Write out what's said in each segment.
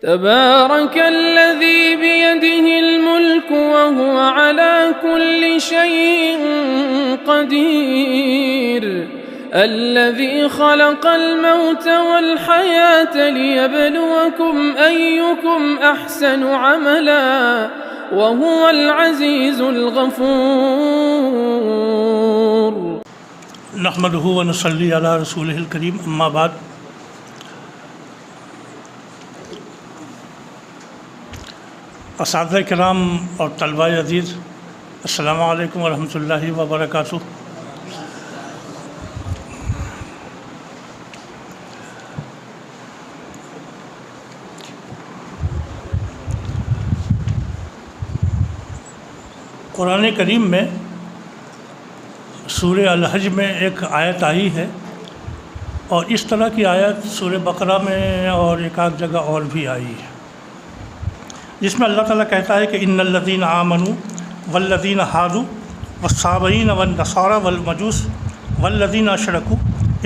تبارك الذي بيده الملك وهو على كل شيء قدير الذي خلق الموت والحياة ليبلوكم أيكم أحسن عملا وهو العزيز الغفور. نحمده ونصلي على رسوله الكريم، اما بعد. اساتذہ کرام اور طلبہ عزیز، السلام علیکم ورحمۃ اللہ وبرکاتہ۔ قرآن کریم میں سورہ الحج میں ایک آیت آئی ہے، اور اس طرح کی آیت سورہ بقرہ میں اور ایک آدھ جگہ اور بھی آئی ہے، جس میں اللہ تعالیٰ کہتا ہے کہ ان الذین آمنوا والذین ہادوا والصابئین والنصارى والمجوس والذین اشرکوا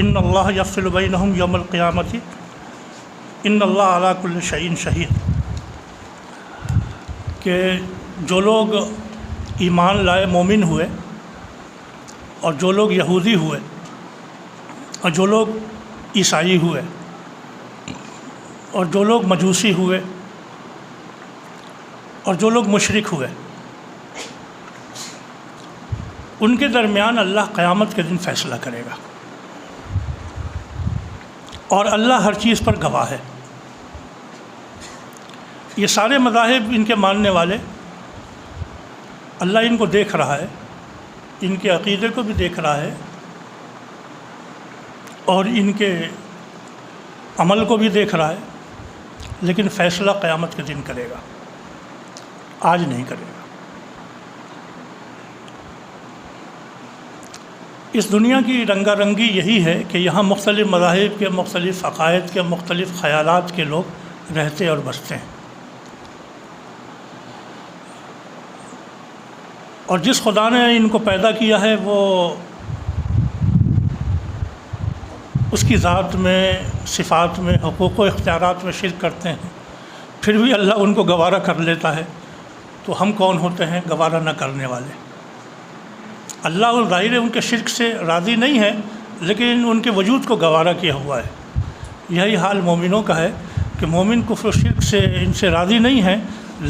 ان اللہ یفصل بینہم یوم القیامۃ ان اللہ علی کل شیء شہید، کہ جو لوگ ایمان لائے، مومن ہوئے، اور جو لوگ یہودی ہوئے، اور جو لوگ عیسائی ہوئے، اور جو لوگ مجوسی ہوئے، اور جو لوگ مشرک ہوئے، ان کے درمیان اللہ قیامت کے دن فیصلہ کرے گا، اور اللہ ہر چیز پر گواہ ہے۔ یہ سارے مذاہب، ان کے ماننے والے، اللہ ان کو دیکھ رہا ہے، ان کے عقیدے کو بھی دیکھ رہا ہے، اور ان کے عمل کو بھی دیکھ رہا ہے، لیکن فیصلہ قیامت کے دن کرے گا، آج نہیں کرے گا۔ اس دنیا کی رنگا رنگی یہی ہے کہ یہاں مختلف مذاہب کے، مختلف عقائد کے، مختلف خیالات کے لوگ رہتے اور بستے ہیں، اور جس خدا نے ان کو پیدا کیا ہے وہ اس کی ذات میں، صفات میں، حقوق و اختیارات میں شرک کرتے ہیں، پھر بھی اللہ ان کو گوارا کر لیتا ہے، تو ہم کون ہوتے ہیں گوارا نہ کرنے والے؟ اللہ ظاہر ان کے شرک سے راضی نہیں ہے، لیکن ان کے وجود کو گوارا کیا ہوا ہے۔ یہی حال مومنوں کا ہے کہ مومن کفر و شرک سے ان سے راضی نہیں ہیں،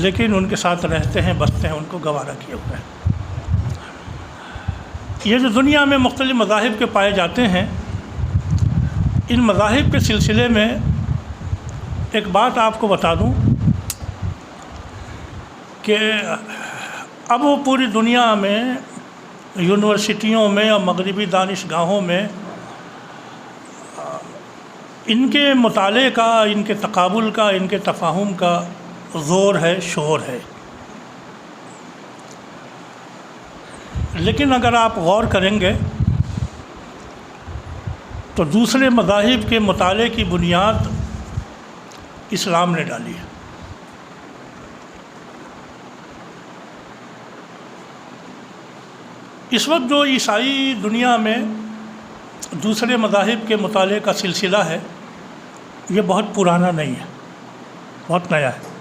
لیکن ان کے ساتھ رہتے ہیں، بستے ہیں، ان کو گوارا کیا ہوا ہے۔ یہ جو دنیا میں مختلف مذاہب کے پائے جاتے ہیں، ان مذاہب کے سلسلے میں ایک بات آپ کو بتا دوں کہ اب وہ پوری دنیا میں یونیورسٹیوں میں اور مغربی دانشگاہوں میں ان کے مطالعے کا، ان کے تقابل کا، ان کے تفاہم کا زور ہے، شور ہے، لیکن اگر آپ غور کریں گے تو دوسرے مذاہب کے مطالعے کی بنیاد اسلام نے ڈالی ہے۔ اس وقت جو عیسائی دنیا میں دوسرے مذاہب کے مطالعے کا سلسلہ ہے، یہ بہت پرانا نہیں ہے، بہت نیا ہے۔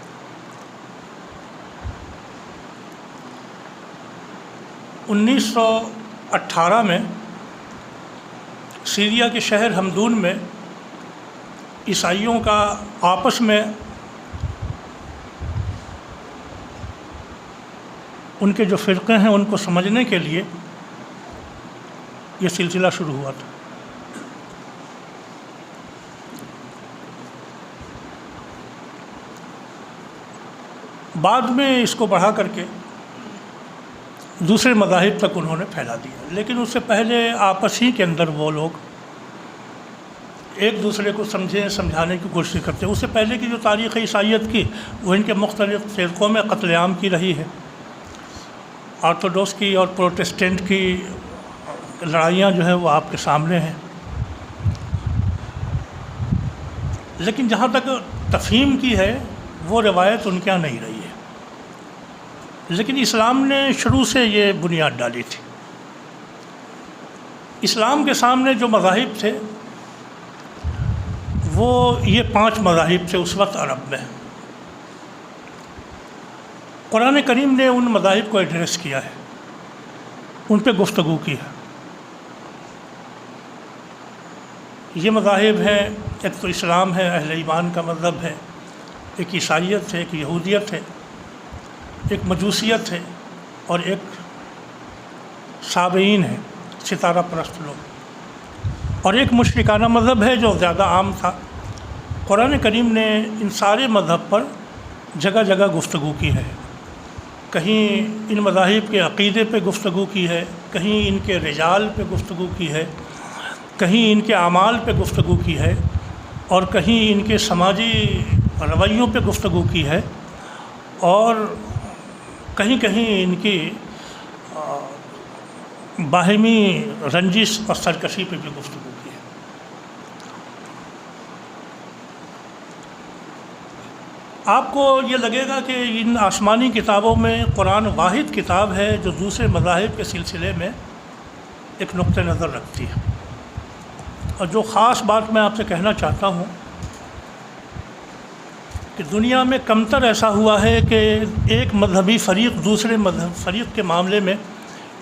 1918 میں سیریا کے شہر حمدون میں عیسائیوں کا آپس میں ان کے جو فرقے ہیں ان کو سمجھنے کے لیے یہ سلسلہ شروع ہوا تھا۔ بعد میں اس کو بڑھا کر کے دوسرے مذاہب تک انہوں نے پھیلا دیا، لیکن اس سے پہلے آپس ہی کے اندر وہ لوگ ایک دوسرے کو سمجھانے کی کوشش کرتے ہیں۔ اس سے پہلے کی جو تاریخ عیسائیت کی، وہ ان کے مختلف فرقوں میں قتل عام کی رہی ہے۔ آرتھوڈوکس کی اور پروٹسٹنٹ کی لڑائیاں جو ہے وہ آپ کے سامنے ہیں، لیکن جہاں تک تفہیم کی ہے وہ روایت ان کے یہاں نہیں رہی ہے، لیکن اسلام نے شروع سے یہ بنیاد ڈالی تھی۔ اسلام کے سامنے جو مذاہب تھے وہ یہ 5 مذاہب تھے اس وقت عرب میں، قرآن کریم نے ان مذاہب کو ایڈریس کیا ہے، ان پہ گفتگو کی ہے۔ یہ مذاہب ہیں، ایک تو اسلام ہے، اہل ایمان کا مذہب ہے، ایک عیسائیت ہے، ایک یہودیت ہے، ایک مجوسیت ہے، اور ایک سابعین ہے، ستارہ پرست لوگ، اور ایک مشرکانہ مذہب ہے جو زیادہ عام تھا۔ قرآن کریم نے ان سارے مذہب پر جگہ جگہ گفتگو کی ہے، کہیں ان مذاہب کے عقیدے پہ گفتگو کی ہے، کہیں ان کے رجال پہ گفتگو کی ہے، کہیں ان کے اعمال پہ گفتگو کی ہے، اور کہیں ان کے سماجی رویوں پہ گفتگو کی ہے، اور کہیں کہیں ان کی باہمی رنجش اور سرکشی پہ بھی گفتگو کی ہے۔ آپ کو یہ لگے گا کہ ان آسمانی کتابوں میں قرآن واحد کتاب ہے جو دوسرے مذاہب کے سلسلے میں ایک نقطہ نظر رکھتی ہے، اور جو خاص بات میں آپ سے کہنا چاہتا ہوں کہ دنیا میں کمتر ایسا ہوا ہے کہ ایک مذہبی فریق دوسرے مذہب فریق کے معاملے میں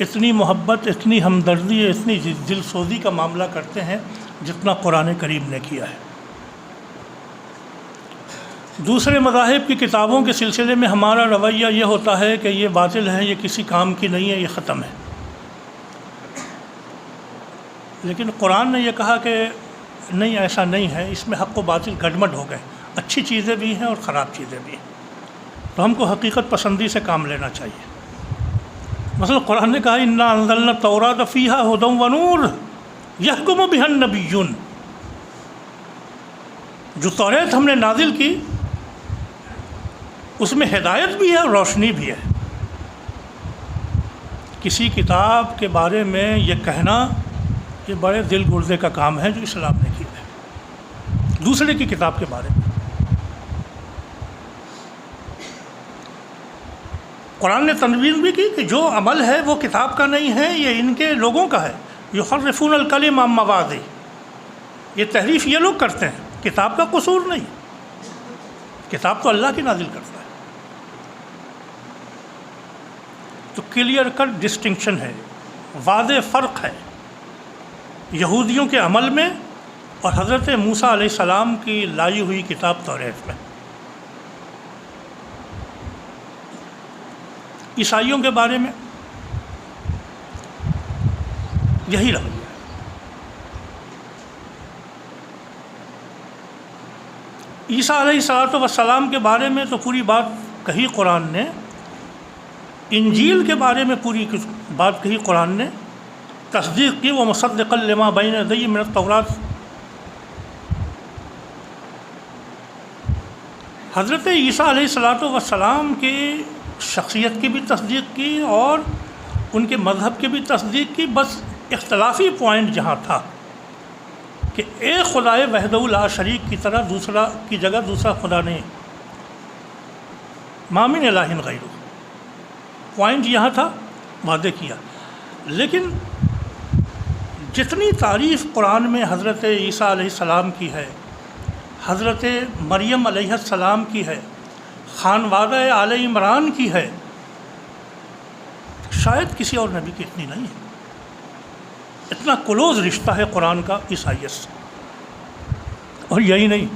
اتنی محبت، اتنی ہمدردی، اتنی دل سوزی کا معاملہ کرتے ہیں جتنا قرآن کریم نے کیا ہے۔ دوسرے مذاہب کی کتابوں کے سلسلے میں ہمارا رویہ یہ ہوتا ہے کہ یہ باطل ہے، یہ کسی کام کی نہیں ہے، یہ ختم ہے۔ لیکن قرآن نے یہ کہا کہ نہیں، ایسا نہیں ہے، اس میں حق و باطل گڈمڈ ہو گئے، اچھی چیزیں بھی ہیں اور خراب چیزیں بھی ہیں، تو ہم کو حقیقت پسندی سے کام لینا چاہیے۔ مثلا قرآن نے کہا انا انزلنا التوراۃ فیہا ھدی ونور یحکم بہا النبیون، جو توریت ہم نے نازل کی اس میں ہدایت بھی ہے اور روشنی بھی ہے۔ کسی کتاب کے بارے میں یہ کہنا یہ بڑے دل گردے کا کام ہے جو اسلام نے کیا ہے دوسرے کی کتاب کے بارے میں۔ قرآن نے تنویر بھی کی کہ جو عمل ہے وہ کتاب کا نہیں ہے، یہ ان کے لوگوں کا ہے۔ یحرفون الکلم عن مواضعہ، یہ تحریف یہ لوگ کرتے ہیں، کتاب کا قصور نہیں، کتاب تو اللہ کی نازل کرتا ہے۔ تو کلیئر کٹ ڈسٹنکشن ہے، واضح فرق ہے یہودیوں کے عمل میں اور حضرت موسیٰ علیہ السلام کی لائی ہوئی کتاب توریت میں۔ عیسائیوں کے بارے میں یہی رویہ ہے۔ عیسیٰ علیہ السلام کے بارے میں تو پوری بات کہی قرآن نے، انجیل کے بارے میں پوری بات کہی قرآن نے، تصدیق کی ومصدقا لما بین یدیہ من التوراۃ۔ حضرت عیسیٰ علیہ السلام کی شخصیت کی بھی تصدیق کی اور ان کے مذہب کی بھی تصدیق کی، بس اختلافی پوائنٹ جہاں تھا کہ ایک خدائے وحدہ لا شریک کی طرح دوسرا کی جگہ دوسرا خدا نہیں، ما من الہ غیرہ، پوائنٹ یہاں تھا، واضح کیا۔ لیکن جتنی تعریف قرآن میں حضرت عیسیٰ علیہ السلام کی ہے، حضرت مریم علیہ السلام کی ہے، خانوادہ آل عمران کی ہے، شاید کسی اور نبی کی اتنی نہیں ہے۔ اتنا کلوز رشتہ ہے قرآن کا عیسائیت سے۔ اور یہی نہیں،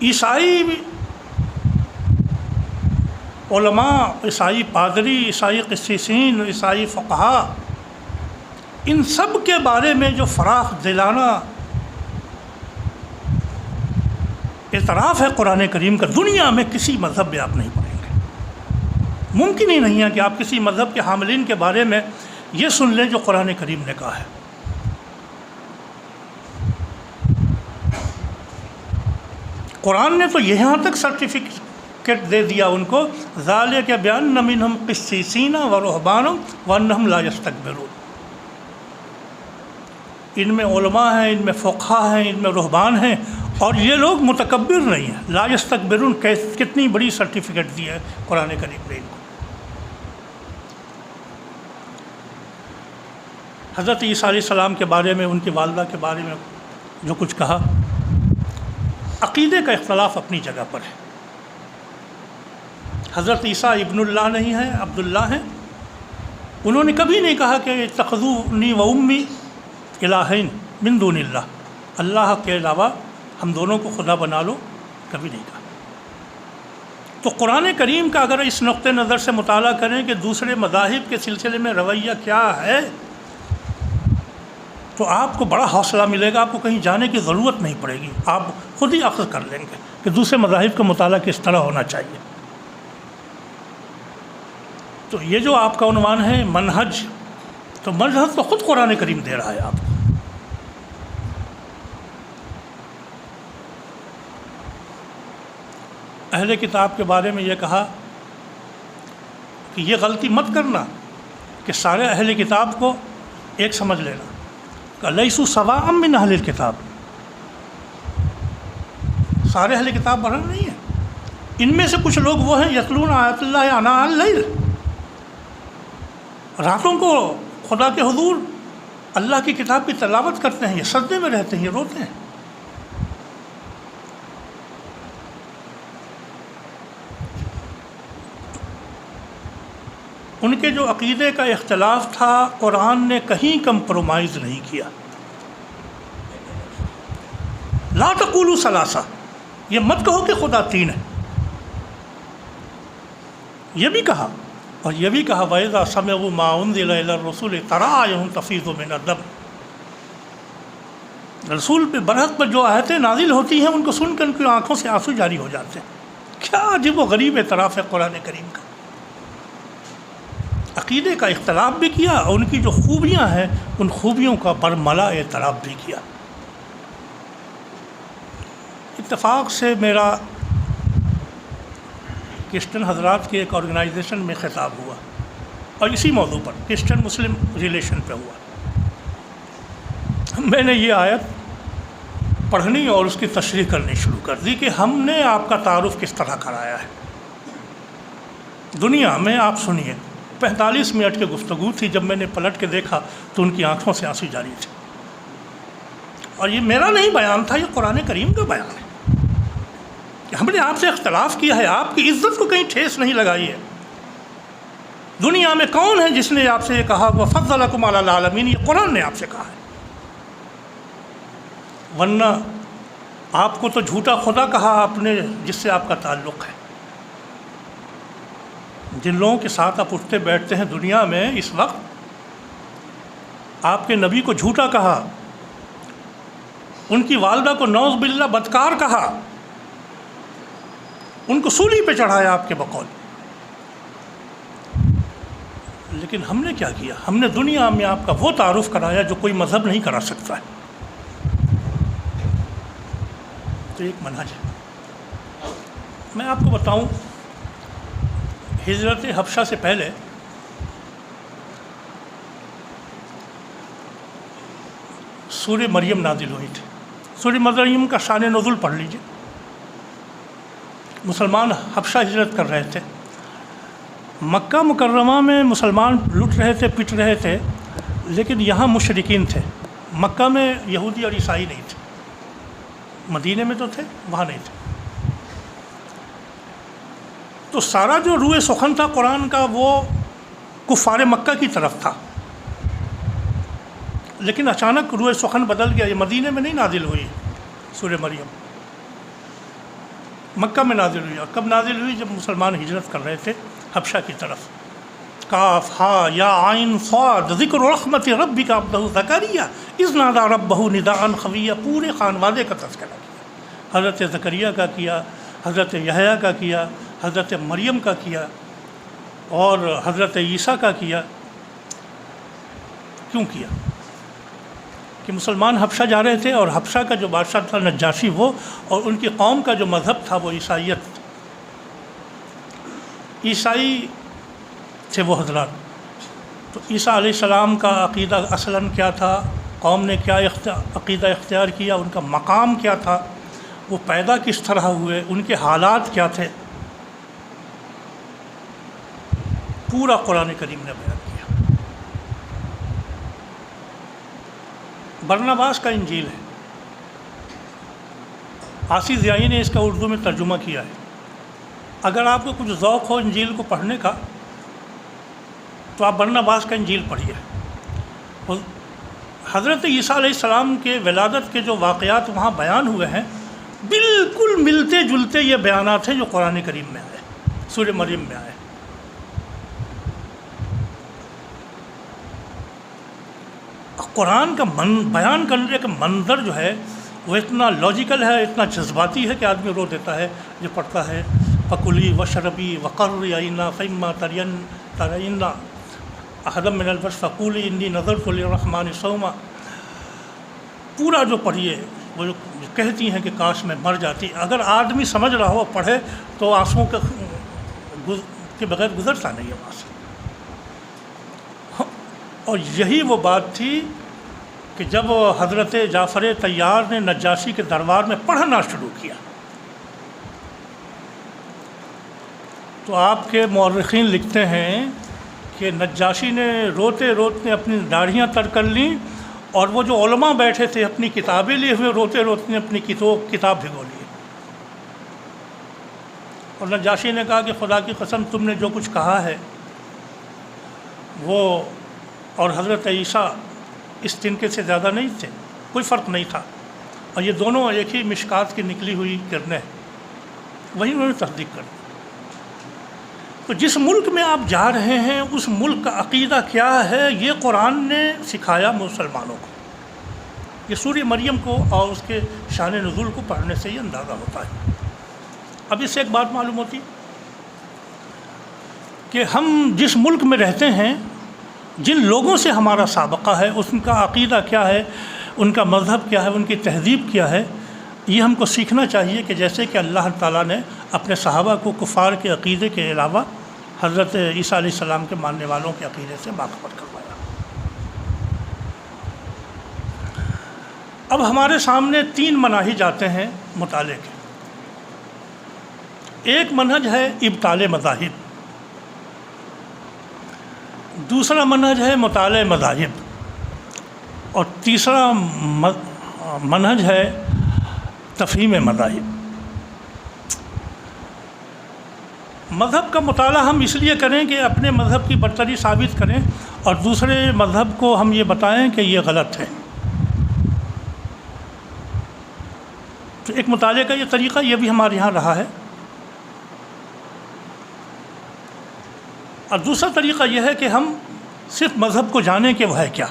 عیسائی علماء، عیسائی پادری، عیسائی قسیسین، عیسائی فقہا، ان سب کے بارے میں جو فراخ دلانہ اعتراف ہے قرآن کریم کا، دنیا میں کسی مذہب میں آپ نہیں پڑھیں گے۔ ممکن ہی نہیں ہے کہ آپ کسی مذہب کے حاملین کے بارے میں یہ سن لیں جو قرآن کریم نے کہا ہے۔ قرآن نے تو یہاں تک سرٹیفکیٹ دے دیا ان کو، ذالک بأن منہم قسیسین ورہبانا وانہم لا یستکبرون، ان میں علماء ہیں، ان میں فقہا ہیں، ان میں رہبان ہیں، اور یہ لوگ متکبر نہیں ہیں، لا یستکبرون۔ کتنی بڑی سرٹیفکیٹ دی ہے قرآن کریم نے ان کو۔ حضرت عیسیٰ علیہ السلام کے بارے میں، ان کی والدہ کے بارے میں جو کچھ کہا، عقیدے کا اختلاف اپنی جگہ پر ہے. حضرت عیسیٰ ابن اللہ نہیں ہیں، عبداللہ ہیں. انہوں نے کبھی نہیں کہا کہ اتخذونی و امی الہین من دون اللہ، اللہ کے علاوہ ہم دونوں کو خدا بنا لو، کبھی نہیں کہا. تو قرآن کریم کا اگر اس نقطۂ نظر سے مطالعہ کریں کہ دوسرے مذاہب کے سلسلے میں رویہ کیا ہے، تو آپ کو بڑا حوصلہ ملے گا، آپ کو کہیں جانے کی ضرورت نہیں پڑے گی، آپ خود ہی اخذ کر لیں گے کہ دوسرے مذاہب کا مطالعہ کس طرح ہونا چاہیے. تو یہ جو آپ کا عنوان ہے منہج، تو منہج تو خود قرآن کریم دے رہا ہے آپ کو. اہل کتاب کے بارے میں یہ کہا کہ یہ غلطی مت کرنا کہ سارے اہل کتاب کو ایک سمجھ لینا کہ لیسوا سواء من اہل الکتاب، سارے اہل کتاب برابر نہیں ہیں. ان میں سے کچھ لوگ وہ ہیں یتلون آیات اللہ آناء اللیل، راتوں کو خدا کے حضور اللہ کی کتاب کی تلاوت کرتے ہیں، یہ سجدے میں رہتے ہیں، یہ روتے ہیں. ان کے جو عقیدے کا اختلاف تھا، قرآن نے کہیں کمپرومائز نہیں کیا. لا تقولوا ثلاثہ، یہ مت کہو کہ خدا تین ہے. یہ بھی کہا، اور یہ بھی کہا وَإِذَا سَمِعُوا مَا أُنزِلَ إِلَى الرَّسُولِ تَرَىٰ أَعْيُنَهُمْ تَفِيضُ مِنَ الدَّمْعِ. رسول پہ برحق پر جو آیتیں نازل ہوتی ہیں ان کو سن کر ان کی آنکھوں سے آنسو جاری ہو جاتے ہیں. کیا عجیب و غریب اعتراف ہے قرآن کریم کا. عقیدے کا اختلاف بھی کیا اور ان کی جو خوبیاں ہیں ان خوبیوں کا برملا اعتراف بھی کیا. اتفاق سے میرا کرسچن حضرات کے ایک آرگنائزیشن میں خطاب ہوا اور اسی موضوع پر کرسچن مسلم ریلیشن پہ ہوا. میں نے یہ آیت پڑھنی اور اس کی تشریح کرنی شروع کر دی کہ ہم نے آپ کا تعارف کس طرح کرایا ہے دنیا میں. آپ سنیے، 45 منٹ کی گفتگو تھی. جب میں نے پلٹ کے دیکھا تو ان کی آنکھوں سے آنسو جاری تھے. اور یہ میرا نہیں بیان تھا، یہ قرآن کریم کا بیان ہے. ہم نے آپ سے اختلاف کیا ہے، آپ کی عزت کو کہیں ٹھیس نہیں لگائی ہے. دنیا میں کون ہے جس نے آپ سے یہ کہا وَفَضَّلَكُمْ عَلَى الْعَالَمِينَ؟ یہ قرآن نے آپ سے کہا ہے. ورنہ آپ کو تو جھوٹا خدا کہا آپ نے جس سے آپ کا تعلق ہے. جن لوگوں کے ساتھ آپ اٹھتے بیٹھتے ہیں دنیا میں اس وقت، آپ کے نبی کو جھوٹا کہا، ان کی والدہ کو نعوذ باللہ بدکار کہا، ان کو سولی پہ چڑھایا آپ کے بقول. لیکن ہم نے کیا کیا؟ ہم نے دنیا میں آپ کا وہ تعارف کرایا جو کوئی مذہب نہیں کرا سکتا ہے. تو ایک منہج ہے. میں آپ کو بتاؤں، ہجرت حبشہ سے پہلے سورہ مریم نازل ہوئی تھی. سورہ مریم کا شان نزول پڑھ لیجیے. مسلمان حبشہ ہجرت کر رہے تھے. مکہ مکرمہ میں مسلمان لٹ رہے تھے، پٹ رہے تھے، لیکن یہاں مشرکین تھے. مکہ میں یہودی اور عیسائی نہیں تھے. مدینے میں تو تھے، وہاں نہیں تھے. تو سارا جو روئے سخن تھا قرآن کا وہ کفار مکہ کی طرف تھا. لیکن اچانک روئے سخن بدل گیا. یہ مدینے میں نہیں نازل ہوئی سورہ مریم، مکہ میں نازل ہوئی. اور کب نازل ہوئی؟ جب مسلمان ہجرت کر رہے تھے حبشہ کی طرف. کاف ہا یا عین صاد ذکر رحمت ربک عبدہ زکریا اذ نادی ربہ نداء خفیا. پورے خانوادے کا تذکرہ کیا. حضرت زکریا کا کیا، حضرت یحییٰ کا کیا، حضرت مریم کا کیا، اور حضرت عیسیٰ کا کیا. کیوں کیا؟ کہ مسلمان حبشہ جا رہے تھے اور حبشہ کا جو بادشاہ تھا نجاشی وہ، اور ان کی قوم کا جو مذہب تھا وہ عیسائیت. عیسائی تھے وہ حضرات. تو عیسیٰ علیہ السلام کا عقیدہ اصلاً کیا تھا، قوم نے کیا عقیدہ اختیار کیا، ان کا مقام کیا تھا، وہ پیدا کس طرح ہوئے، ان کے حالات کیا تھے، پورا قرآن کریم نے بیان کیا. برناباس کا انجیل ہے. آصف ضیائی نے اس کا اردو میں ترجمہ کیا ہے. اگر آپ کو کچھ ذوق ہو انجیل کو پڑھنے کا تو آپ برناباس کا انجیل پڑھیے. حضرت عیسیٰ علیہ السلام کے ولادت کے جو واقعات وہاں بیان ہوئے ہیں بالکل ملتے جلتے یہ بیانات ہیں جو قرآن کریم میں آئے، سورہ مریم میں آئے. قرآن کا بیان کرنے کا منظر جو ہے وہ اتنا لاجیکل ہے، اتنا جذباتی ہے کہ آدمی رو دیتا ہے جو پڑھتا ہے. فَكُلِي وَاشْرَبِي وَقَرِّ عَيْنَا فَإِمَّا تَرَيِنَّ أَحَدًا مِنَ الْبَشَرِ فَقُولِي إِنِّي نَذَرْتُ لِلرَّحْمَنِ صَوْمًا. پورا جو پڑھیے وہ جو کہتی ہیں کہ کاش میں مر جاتی. اگر آدمی سمجھ رہا ہو پڑھے تو آنسوؤں کے بغیر گزرتا نہیں ہے وہاں سے. اور یہی وہ بات تھی کہ جب حضرت جعفر طیار نے نجاشی کے دربار میں پڑھنا شروع کیا تو آپ کے مورخین لکھتے ہیں کہ نجاشی نے روتے روتے اپنی داڑھیاں تر کر لیں، اور وہ جو علماء بیٹھے تھے اپنی کتابیں لیے ہوئے روتے روتے اپنی کتاب بھگو لی. اور نجاشی نے کہا کہ خدا کی قسم تم نے جو کچھ کہا ہے وہ اور حضرت عیسیٰ اس تنکے سے زیادہ نہیں تھے، کوئی فرق نہیں تھا، اور یہ دونوں ایک ہی مشکات کی نکلی ہوئی کرنیں. وہی انہوں نے تصدیق کر دی. تو جس ملک میں آپ جا رہے ہیں اس ملک کا عقیدہ کیا ہے یہ قرآن نے سکھایا مسلمانوں کو. یہ سورہ مریم کو اور اس کے شان نزول کو پڑھنے سے یہ اندازہ ہوتا ہے. اب اس سے ایک بات معلوم ہوتی کہ ہم جس ملک میں رہتے ہیں، جن لوگوں سے ہمارا سابقہ ہے، ان کا عقیدہ کیا ہے، ان کا مذہب کیا ہے، ان کی تہذیب کیا ہے، یہ ہم کو سیکھنا چاہیے. کہ جیسے کہ اللہ تعالیٰ نے اپنے صحابہ کو کفار کے عقیدے کے علاوہ حضرت عیسیٰ علیہ السلام کے ماننے والوں کے عقیدے سے باخبر کروایا. اب ہمارے سامنے 3 مناہج آتے ہیں مطالعے کے. ایک منہج ہے ابطال مذاہب، دوسرا منہج ہے مطالعہ مذاہب، اور تیسرا منہج ہے تفہیم مذاہب. مذہب کا مطالعہ ہم اس لیے کریں کہ اپنے مذہب کی برتری ثابت کریں، اور دوسرے مذہب کو ہم یہ بتائیں کہ یہ غلط ہے. تو ایک مطالعے کا یہ طریقہ یہ بھی ہمارے یہاں رہا ہے. اور دوسرا طریقہ یہ ہے کہ ہم صرف مذہب کو جانیں کہ وہ ہے کیا،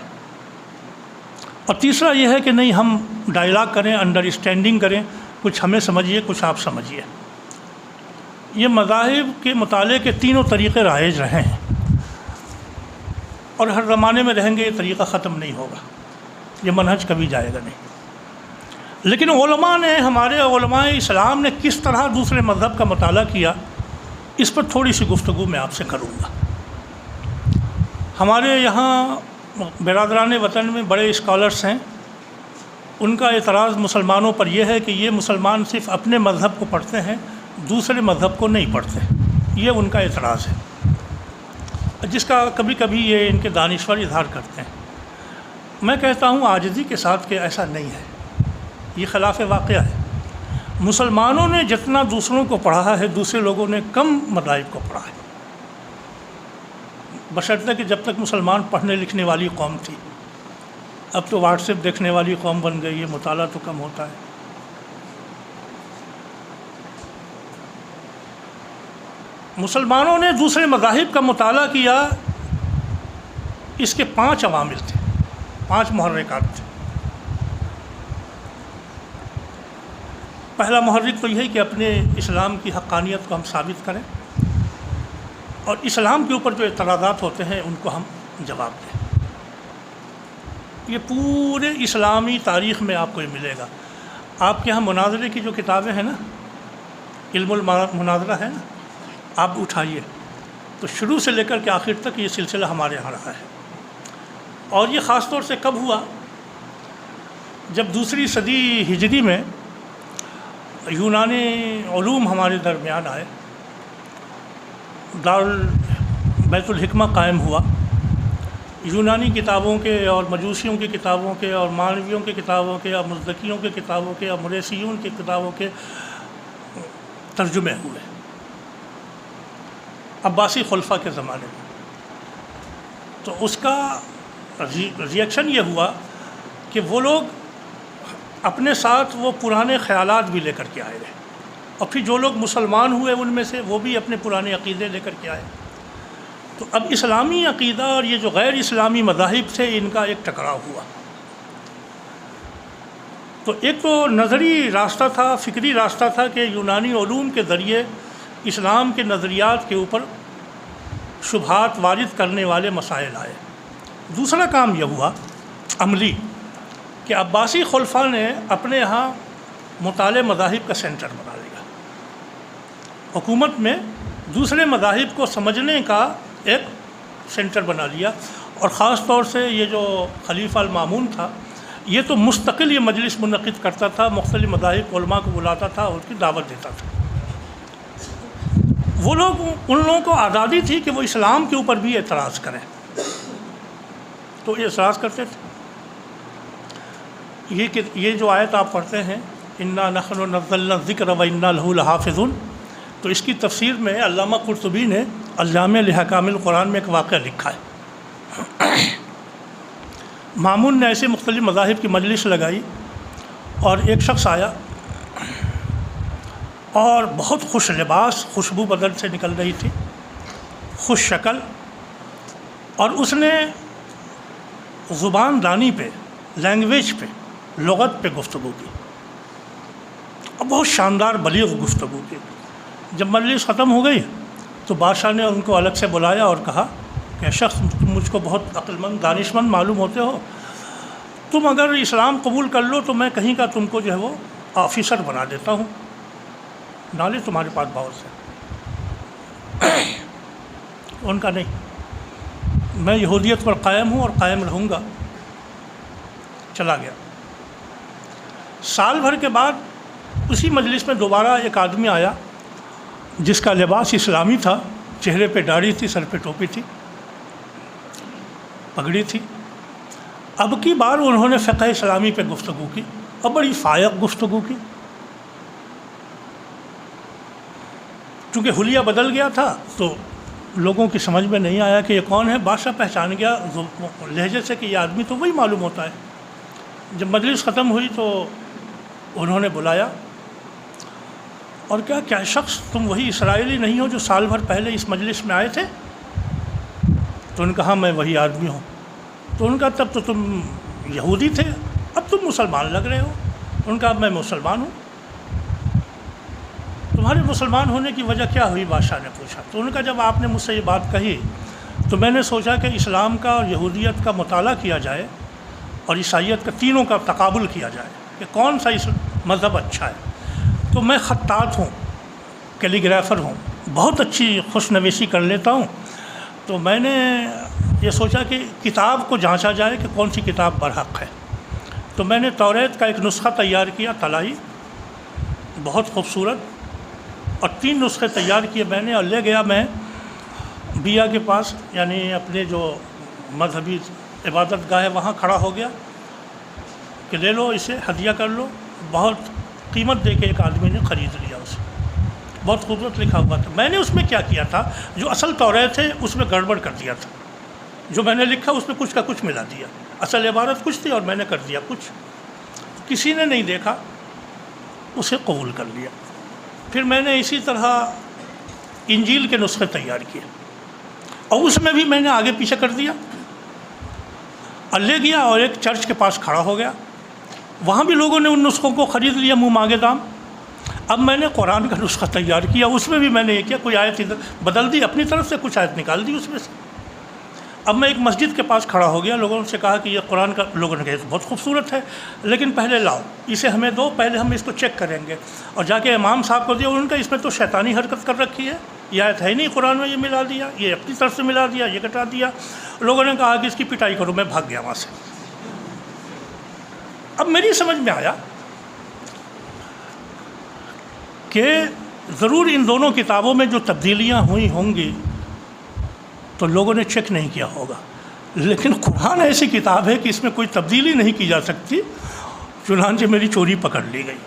اور تیسرا یہ ہے کہ نہیں ہم ڈائلاگ کریں، انڈرسٹینڈنگ کریں، کچھ ہمیں سمجھیے کچھ آپ سمجھیے. یہ مذاہب کے مطالعے کے تینوں طریقے رائج رہے ہیں، اور ہر زمانے میں رہیں گے. یہ طریقہ ختم نہیں ہوگا، یہ منہج کبھی جائے گا نہیں. لیکن علماء نے، ہمارے علماء اسلام نے کس طرح دوسرے مذہب کا مطالعہ کیا، اس پر تھوڑی سی گفتگو میں آپ سے کروں گا. ہمارے یہاں برادران وطن میں بڑے اسکالرس ہیں. ان کا اعتراض مسلمانوں پر یہ ہے کہ یہ مسلمان صرف اپنے مذہب کو پڑھتے ہیں، دوسرے مذہب کو نہیں پڑھتے. یہ ان کا اعتراض ہے، جس کا کبھی کبھی یہ ان کے دانشور اظہار کرتے ہیں. میں کہتا ہوں عاجزی کے ساتھ کہ ایسا نہیں ہے، یہ خلاف واقعہ ہے. مسلمانوں نے جتنا دوسروں کو پڑھا ہے، دوسرے لوگوں نے کم مذاہب کو پڑھا ہے، بشرطے کہ جب تک مسلمان پڑھنے لکھنے والی قوم تھی. اب تو واٹس ایپ دیکھنے والی قوم بن گئی ہے، مطالعہ تو کم ہوتا ہے. مسلمانوں نے دوسرے مذاہب کا مطالعہ کیا، اس کے 5 عوامل تھے، 5 محرکات تھے. پہلا محرک تو یہی کہ اپنے اسلام کی حقانیت کو ہم ثابت کریں، اور اسلام کے اوپر جو اعتراضات ہوتے ہیں ان کو ہم جواب دیں. یہ پورے اسلامی تاریخ میں آپ کو یہ ملے گا. آپ کے ہاں مناظرے کی جو کتابیں ہیں نا، علم المناظرہ ہے نا، آپ اٹھائیے تو شروع سے لے کر کے آخر تک یہ سلسلہ ہمارے یہاں رہا ہے. اور یہ خاص طور سے کب ہوا؟ جب 2 صدی ہجری میں یونانی علوم ہمارے درمیان آئے، بیت الحکمہ قائم ہوا، یونانی کتابوں کے اور مجوسیوں کی کتابوں کے اور مانویوں کی کتابوں کے اور مزدکیوں کی کتابوں کے اور مریسیون کی کتابوں کے ترجمے ہوئے عباسی خلفاء کے زمانے میں. تو اس کا ریئیکشن یہ ہوا کہ وہ لوگ اپنے ساتھ وہ پرانے خیالات بھی لے کر کے آئے، اور پھر جو لوگ مسلمان ہوئے ان میں سے وہ بھی اپنے پرانے عقیدے لے کر کے آئے. تو اب اسلامی عقیدہ اور یہ جو غیر اسلامی مذاہب تھے ان کا ایک ٹکراؤ ہوا. تو ایک تو نظری راستہ تھا، فکری راستہ تھا کہ یونانی علوم کے ذریعے اسلام کے نظریات کے اوپر شبہات وارد کرنے والے مسائل آئے. دوسرا کام یہ ہوا عملی کہ عباسی خلفاء نے اپنے ہاں مطالعہ مذاہب کا سینٹر بنا لیا. حکومت میں دوسرے مذاہب کو سمجھنے کا ایک سینٹر بنا لیا، اور خاص طور سے یہ جو خلیفہ المامون تھا یہ تو مستقل یہ مجلس منعقد کرتا تھا، مختلف مذاہب علماء کو بلاتا تھا اور اس کی دعوت دیتا تھا. وہ لوگ ان لوگوں کو آزادی تھی کہ وہ اسلام کے اوپر بھی اعتراض کریں، تو یہ اعتراض کرتے تھے. یہ جو آیت آپ پڑھتے ہیں انا نحن نزلنا الذکر وانا لہ لحافظون، تو اس کی تفسیر میں علامہ قرطبی نے الجامع لحکام القرآن میں ایک واقعہ لکھا ہے. مامون نے ایسے مختلف مذاہب کی مجلس لگائی اور ایک شخص آیا اور بہت خوش لباس، خوشبو بدن سے نکل رہی تھی، خوش شکل، اور اس نے زبان دانی پہ، لینگویج پہ، لغت پہ گفتگو کی، اور بہت شاندار بلیغ گفتگو کی. جب مجلس ختم ہو گئی تو بادشاہ نے ان کو الگ سے بلایا اور کہا کہ شخص تم مجھ کو بہت عقل مند، دانش مند معلوم ہوتے ہو، تم اگر اسلام قبول کر لو تو میں کہیں کا تم کو جو ہے وہ آفیسر بنا دیتا ہوں، نالج تمہارے پاس بہت سے. ان کا نہیں، میں یہودیت پر قائم ہوں اور قائم رہوں گا. چلا گیا. سال بھر کے بعد اسی مجلس میں دوبارہ ایک آدمی آیا جس کا لباس اسلامی تھا، چہرے پہ داڑھی تھی، سر پہ ٹوپی تھی، پگڑی تھی. اب کی بار انہوں نے فقہ اسلامی پہ گفتگو کی اور بڑی فائق گفتگو کی. چونکہ حلیہ بدل گیا تھا تو لوگوں کی سمجھ میں نہیں آیا کہ یہ کون ہے. بادشاہ پہچان گیا لہجے سے کہ یہ آدمی تو وہی معلوم ہوتا ہے. جب مجلس ختم ہوئی تو انہوں نے بلایا اور کیا شخص تم وہی اسرائیلی نہیں ہو جو سال بھر پہلے اس مجلس میں آئے تھے؟ تو ان کہا میں وہی آدمی ہوں. تو ان کا تب تو تم یہودی تھے، اب تم مسلمان لگ رہے ہو. ان کا میں مسلمان ہوں. تمہارے مسلمان ہونے کی وجہ کیا ہوئی؟ بادشاہ نے پوچھا. تو ان کا جب آپ نے مجھ سے یہ بات کہی تو میں نے سوچا کہ اسلام کا اور یہودیت کا مطالعہ کیا جائے اور عیسائیت کا، تینوں کا تقابل کیا جائے کہ کون سا مذہب اچھا ہے. تو میں خطاط ہوں، کیلی گرافر ہوں، بہت اچھی خوش نویسی کر لیتا ہوں. تو میں نے یہ سوچا کہ کتاب کو جانچا جائے کہ کون سی کتاب برحق ہے. تو میں نے توریت کا ایک نسخہ تیار کیا، طلائی، بہت خوبصورت، اور 3 نسخے تیار کیے میں نے اور لے گیا میں بیا کے پاس، یعنی اپنے جو مذہبی عبادت گاہ ہے وہاں کھڑا ہو گیا کہ لے لو اسے، ہدیہ کر لو. بہت قیمت دے کے ایک آدمی نے خرید لیا اسے، بہت خوبصورت لکھا ہوا تھا. میں نے اس میں کیا کیا تھا، جو اصل توریت ہے اس میں گڑبڑ کر دیا تھا. جو میں نے لکھا اس میں کچھ کا کچھ ملا دیا. اصل عبارت کچھ تھی اور میں نے کر دیا کچھ. کسی نے نہیں دیکھا، اسے قبول کر لیا. پھر میں نے اسی طرح انجیل کے نسخے تیار کیے اور اس میں بھی میں نے آگے پیچھے کر دیا اور لے گیا اور ایک چرچ کے پاس کھڑا ہو گیا. وہاں بھی لوگوں نے ان نسخوں کو خرید لیا منہ مانگے دام. اب میں نے قرآن کا نسخہ تیار کیا، اس میں بھی میں نے یہ کیا، کوئی آیت ادھر بدل دی، اپنی طرف سے کچھ آیت نکال دی اس میں سے. اب میں ایک مسجد کے پاس کھڑا ہو گیا، لوگوں سے کہا کہ یہ قرآن کا، لوگوں نے کہا بہت خوبصورت ہے لیکن پہلے لاؤ اسے ہمیں دو، پہلے ہم اس کو چیک کریں گے. اور جا کے امام صاحب کو دیا، ان کا اس میں تو شیطانی حرکت کر رکھی ہے، یہ آیت ہے نہیں قرآن میں، یہ ملا دیا، یہ اپنی طرف سے ملا دیا، یہ کٹا دیا. لوگوں نے کہا کہ اس کی پٹائی کرو. میں بھاگ گیا وہاں سے. اب میری سمجھ میں آیا کہ ضرور ان دونوں کتابوں میں جو تبدیلیاں ہوئی ہوں گی تو لوگوں نے چیک نہیں کیا ہوگا. لیکن قرآن ایسی کتاب ہے کہ اس میں کوئی تبدیلی نہیں کی جا سکتی، چنانچہ میری چوری پکڑ لی گئی۔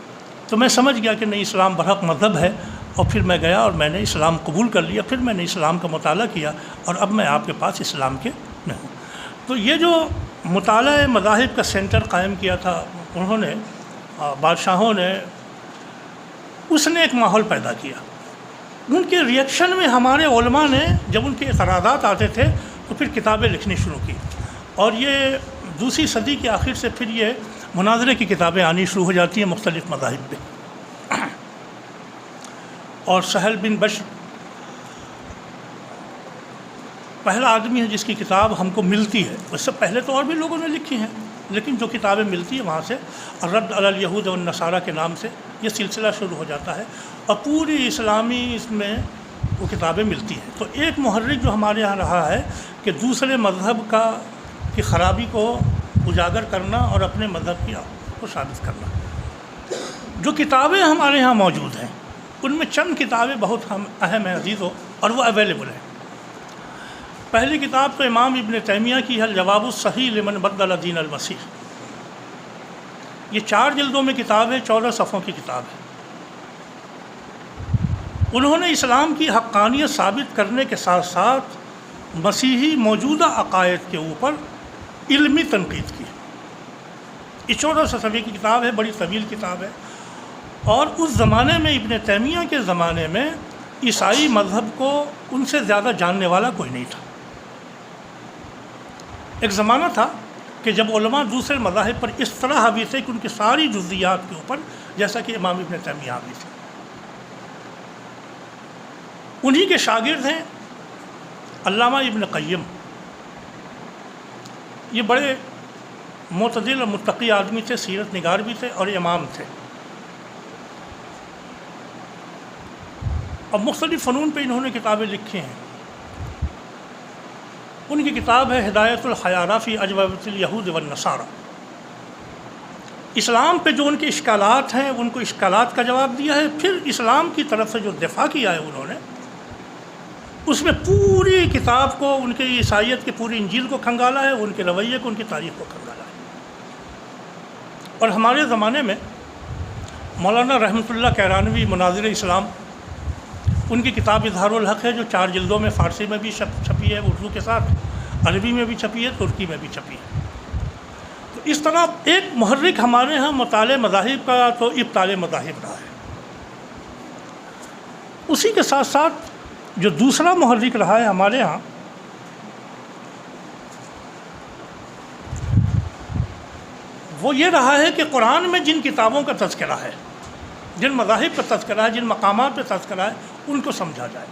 تو میں سمجھ گیا کہ نہیں، اسلام برحق مذہب ہے، اور پھر میں گیا اور میں نے اسلام قبول کر لیا۔ پھر میں نے اسلام کا مطالعہ کیا اور اب میں آپ کے پاس اسلام کے میں ہوں۔ تو یہ جو مطالعہ مذاہب کا سینٹر قائم کیا تھا انہوں نے، بادشاہوں نے، اس نے ایک ماحول پیدا کیا۔ ان کے ریئیکشن میں ہمارے علماء نے جب ان کے اعتراضات آتے تھے تو پھر کتابیں لکھنی شروع کی، اور یہ دوسری صدی کے آخر سے پھر یہ مناظرے کی کتابیں آنی شروع ہو جاتی ہیں مختلف مذاہب پہ۔ اور سہل بن بشر پہلا آدمی ہے جس کی کتاب ہم کو ملتی ہے، اس سے پہلے تو اور بھی لوگوں نے لکھی ہیں، لیکن جو کتابیں ملتی ہیں وہاں سے الرد علی الیہود والنصارى کے نام سے یہ سلسلہ شروع ہو جاتا ہے، اور پوری اسلامی اس میں وہ کتابیں ملتی ہیں۔ تو ایک محرک جو ہمارے یہاں رہا ہے کہ دوسرے مذہب کی خرابی کو اجاگر کرنا اور اپنے مذہب کی کو ثابت کرنا۔ جو کتابیں ہمارے یہاں موجود ہیں ان میں چند کتابیں بہت اہم ہیں عزیزو، اور وہ اویلیبل ہیں۔ پہلی کتاب تو امام ابن تیمیہ کی ہے، الجواب الصحیح لمن بدل دین المسیح۔ یہ 4 جلدوں میں کتاب ہے، 14 صفحوں کی کتاب ہے۔ انہوں نے اسلام کی حقانیت ثابت کرنے کے ساتھ ساتھ مسیحی موجودہ عقائد کے اوپر علمی تنقید کی۔ یہ 14 صفحے کی کتاب ہے، بڑی طویل کتاب ہے، اور اس زمانے میں ابن تیمیہ کے زمانے میں عیسائی مذہب کو ان سے زیادہ جاننے والا کوئی نہیں تھا۔ ایک زمانہ تھا کہ جب علماء دوسرے مذاہب پر اس طرح حاوی تھے کہ ان کی ساری جزیات کے اوپر، جیسا کہ امام ابن تیمیہ حاوی تھے۔ انہی کے شاگرد ہیں علامہ ابن قیم۔ یہ بڑے معتدل اور متقی آدمی تھے، سیرت نگار بھی تھے اور امام تھے، اور مختلف فنون پہ انہوں نے کتابیں لکھی ہیں۔ ان کی کتاب ہے ہدایت الحیارى فی اجوبۃ الیہود والنصارى۔ اسلام پہ جو ان کے اشکالات ہیں ان کو اشکالات کا جواب دیا ہے، پھر اسلام کی طرف سے جو دفاع کیا ہے انہوں نے، اس میں پوری کتاب کو، ان کے عیسائیت کی پوری انجیل کو کھنگالا ہے، ان کے رویے کو، ان کی تاریخ کو کھنگالا ہے۔ اور ہمارے زمانے میں مولانا رحمۃ اللہ کیرانوی مناظر اسلام، ان کی کتاب اظہار الحق ہے جو 4 جلدوں میں فارسی میں بھی چھپی ہے اردو کے ساتھ، عربی میں بھی چھپی ہے، ترکی میں بھی چھپی ہے۔ تو اس طرح ایک محرک ہمارے ہاں مطالعہ مذاہب کا تو ابطال مذاہب رہا ہے۔ اسی کے ساتھ ساتھ جو دوسرا محرک رہا ہے ہمارے ہاں، وہ یہ رہا ہے کہ قرآن میں جن کتابوں کا تذکرہ ہے، جن مذاہب کا تذکرہ ہے، جن مقامات پہ تذکرہ ہے، ان کو سمجھا جائے۔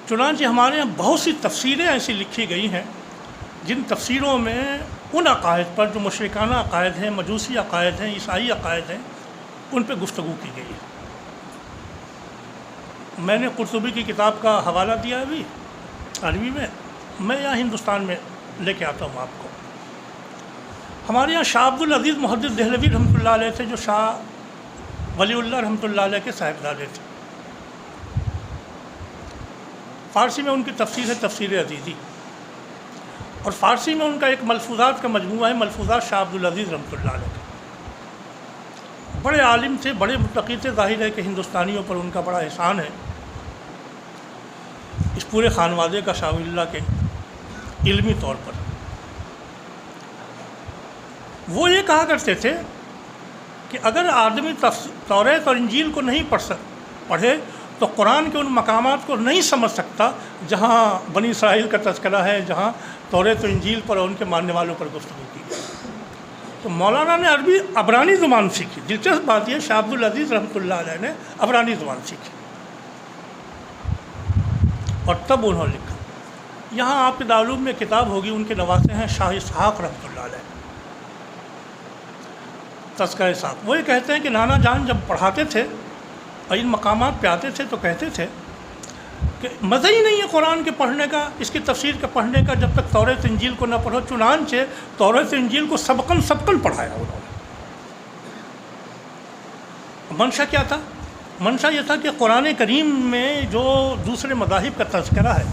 چنانچہ ہمارے یہاں بہت سی تفسیریں ایسی لکھی گئی ہیں جن تفسیروں میں ان عقائد پر جو مشرکانہ عقائد ہیں، مجوسی عقائد ہیں، عیسائی عقائد ہیں، ان پہ گفتگو کی گئی ہے۔ میں نے قرطبی کی کتاب کا حوالہ دیا ابھی عربی میں یہاں ہندوستان میں لے کے آتا ہوں آپ کو۔ ہمارے یہاں شاہ عبد العزیز محدث دہلوی رحمۃ اللہ علیہ تھے، جو شاہ ولی اللہ رحمۃ اللہ علیہ کے صاحبزادے تھے۔ فارسی میں ان کی تفسیر ہے تفسیر عزیزی، اور فارسی میں ان کا ایک ملفوظات کا مجموعہ ہے، ملفوظات شاہ عبد العزیز رحمۃ اللہ علیہ کے۔ بڑے عالم تھے، بڑے متقی تھے، ظاہر ہے کہ ہندوستانیوں پر ان کا بڑا احسان ہے، اس پورے خانوادے کا، شاہ ولی اللہ کے علمی طور پر۔ وہ یہ کہا کرتے تھے کہ اگر آدمی توریت اور انجیل کو نہیں پڑھے تو قرآن کے ان مقامات کو نہیں سمجھ سکتا جہاں بنی اسرائیل کا تذکرہ ہے، جہاں توریت و انجیل پر اور ان کے ماننے والوں پر گفتگو کی گئی۔ تو مولانا نے عبرانی زبان سیکھی۔ دلچسپ بات یہ، شاہ عبد العزیز رحمۃ اللہ علیہ نے عبرانی زبان سیکھی، اور تب انہوں نے لکھا۔ یہاں آپ کے دارالعلوم میں کتاب ہوگی، ان کے نواسے ہیں شاہ اسحاق رحمۃ اللہ علیہ، تذکرہ اسحاق۔ وہ یہ کہتے ہیں کہ نانا جان جب پڑھاتے تھے اور ان مقامات پہ آتے تھے تو کہتے تھے کہ مزہ ہی نہیں ہے قرآن کے پڑھنے کا، اس کی تفسیر کے پڑھنے کا، جب تک توریت انجیل کو نہ پڑھو۔ چنانچہ توریت انجیل کو سبقاً پڑھایا انہوں نے۔ منشا کیا تھا؟ منشا یہ تھا کہ قرآن کریم میں جو دوسرے مذاہب کا تذکرہ ہے،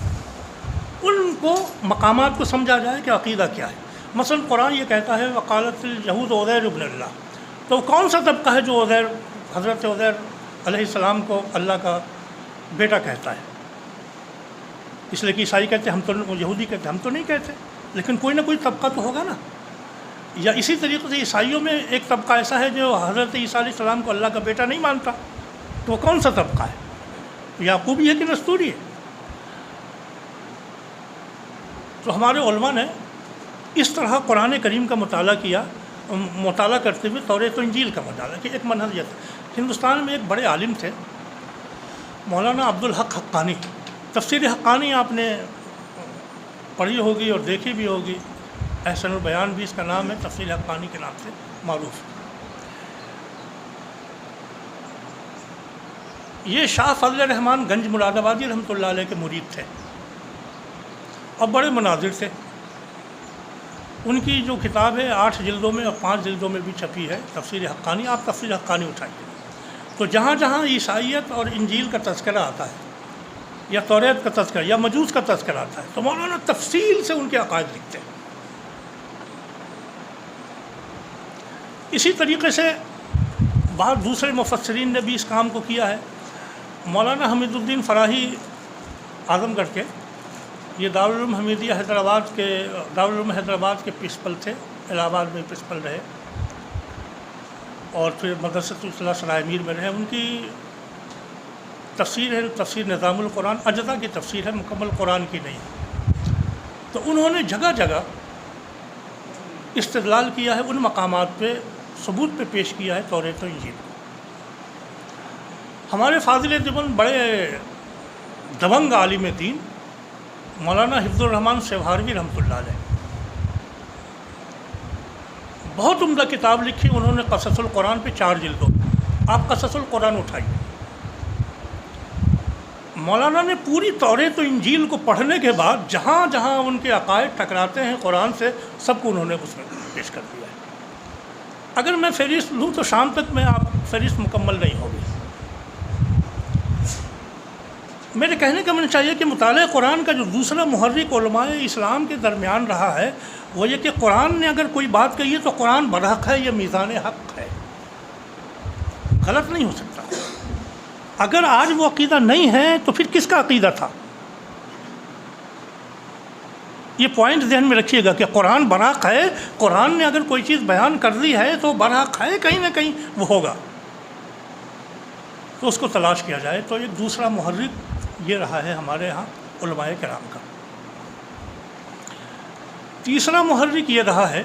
ان کو مقامات کو سمجھا جائے کہ عقیدہ کیا ہے۔ مثلا قرآن یہ کہتا ہے وقالت اليہود عزیر ابن اللہ، تو کون سا طبقہ ہے جو حضرت عزیر علیہ السلام کو اللہ کا بیٹا کہتا ہے؟ اس لیے کہ عیسائی کہتے ہیں ہم تو، یہودی کہتے ہیں ہم تو نہیں کہتے، لیکن کوئی نہ کوئی طبقہ تو ہوگا نا۔ یا اسی طریقے سے عیسائیوں میں ایک طبقہ ایسا ہے جو حضرت عیسیٰ علیہ السلام کو اللہ کا بیٹا نہیں مانتا، تو وہ کون سا طبقہ ہے؟ یعقوبی ہے کہ نستوری ہے؟ تو ہمارے علماء نے اس طرح قرآن کریم کا مطالعہ کرتے ہوئے توریت و انجیل کا مطالعہ کہ ایک منہج یہ تھا۔ ہندوستان میں ایک بڑے عالم تھے مولانا عبدالحق حقانی، تفسیر حقانی آپ نے پڑھی ہوگی اور دیکھی بھی ہوگی، احسن البیان بھی اس کا نام ہے، تفسیر حقانی کے نام سے معروف۔ یہ شاہ فضل الرحمن گنج مراد آبادی رحمۃ اللہ علیہ کے مرید تھے اور بڑے مناظر تھے۔ ان کی جو کتاب ہے 8 جلدوں میں اور 5 جلدوں میں بھی چھپی ہے، تفسیر حقانی۔ آپ تفسیر حقانی اٹھائیے تو جہاں جہاں عیسائیت اور انجیل کا تذکرہ آتا ہے یا توریت کا تذکرہ یا مجوس کا تذکرہ آتا ہے تو مولانا تفصیل سے ان کے عقائد لکھتے ہیں۔ اسی طریقے سے بعض دوسرے مفسرین نے بھی اس کام کو کیا ہے۔ مولانا حمید الدین فراہی اعظم گڑھ کے، یہ دارالعلوم حمیدیہ حیدرآباد کے پرنسپل تھے، الہ آباد میں پرنسپل رہے اور پھر مدرسۃ الاصلاح سرائے میر میں رہے۔ ان کی تفسیر ہے تفسیر نظام القرآن، اجزا کی تفسیر ہے، مکمل قرآن کی نہیں۔ تو انہوں نے جگہ جگہ استدلال کیا ہے، ان مقامات پہ ثبوت پہ پیش کیا ہے توریت و انجیل کو۔ ہمارے فاضل دیوبند بڑے دبنگ عالم دین مولانا حفظ الرحمن سیوہاروی رحمۃ اللہ علیہ، بہت عمدہ کتاب لکھی انہوں نے قصص القرآن پہ 4 جلدوں۔ آپ قصص القرآن اٹھائیے، مولانا نے پوری توریت و انجیل کو پڑھنے کے بعد جہاں جہاں ان کے عقائد ٹکراتے ہیں قرآن سے، سب کو انہوں نے اس میں پیش کر دیا ہے۔ اگر میں فہرست لوں تو شام تک میں آپ فہرست مکمل نہیں ہوگی۔ میرے کہنے کا من چاہیے کہ مطالعہ قرآن کا جو دوسرا محرک علماء اسلام کے درمیان رہا ہے وہ یہ کہ قرآن نے اگر کوئی بات کہی ہے تو قرآن برحق ہے، یہ میزان حق ہے، غلط نہیں ہو سکتا۔ اگر آج وہ عقیدہ نہیں ہے تو پھر کس کا عقیدہ تھا؟ یہ پوائنٹ ذہن میں رکھیے گا کہ قرآن برحق ہے، قرآن نے اگر کوئی چیز بیان کر دی ہے تو برحق ہے، کہیں نہ کہیں وہ ہوگا، تو اس کو تلاش کیا جائے۔ تو ایک دوسرا محرک یہ رہا ہے ہمارے ہاں علماء کرام کا۔ تیسرا محرک یہ رہا ہے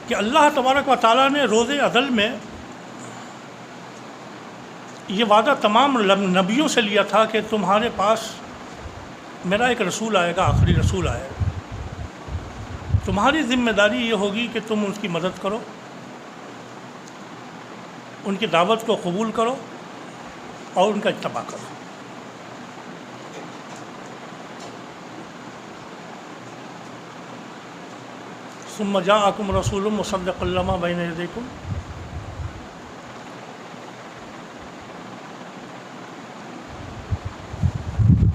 کہ اللہ تبارک و تعالیٰ نے روز ازل میں یہ وعدہ تمام نبیوں سے لیا تھا کہ تمہارے پاس میرا ایک رسول آئے گا، آخری رسول آئے گا، تمہاری ذمہ داری یہ ہوگی کہ تم ان کی مدد کرو، ان کی دعوت کو قبول کرو اور ان کا اتباع کرو۔ ثم جاءکم رسول مصدق لما بین یدیکم،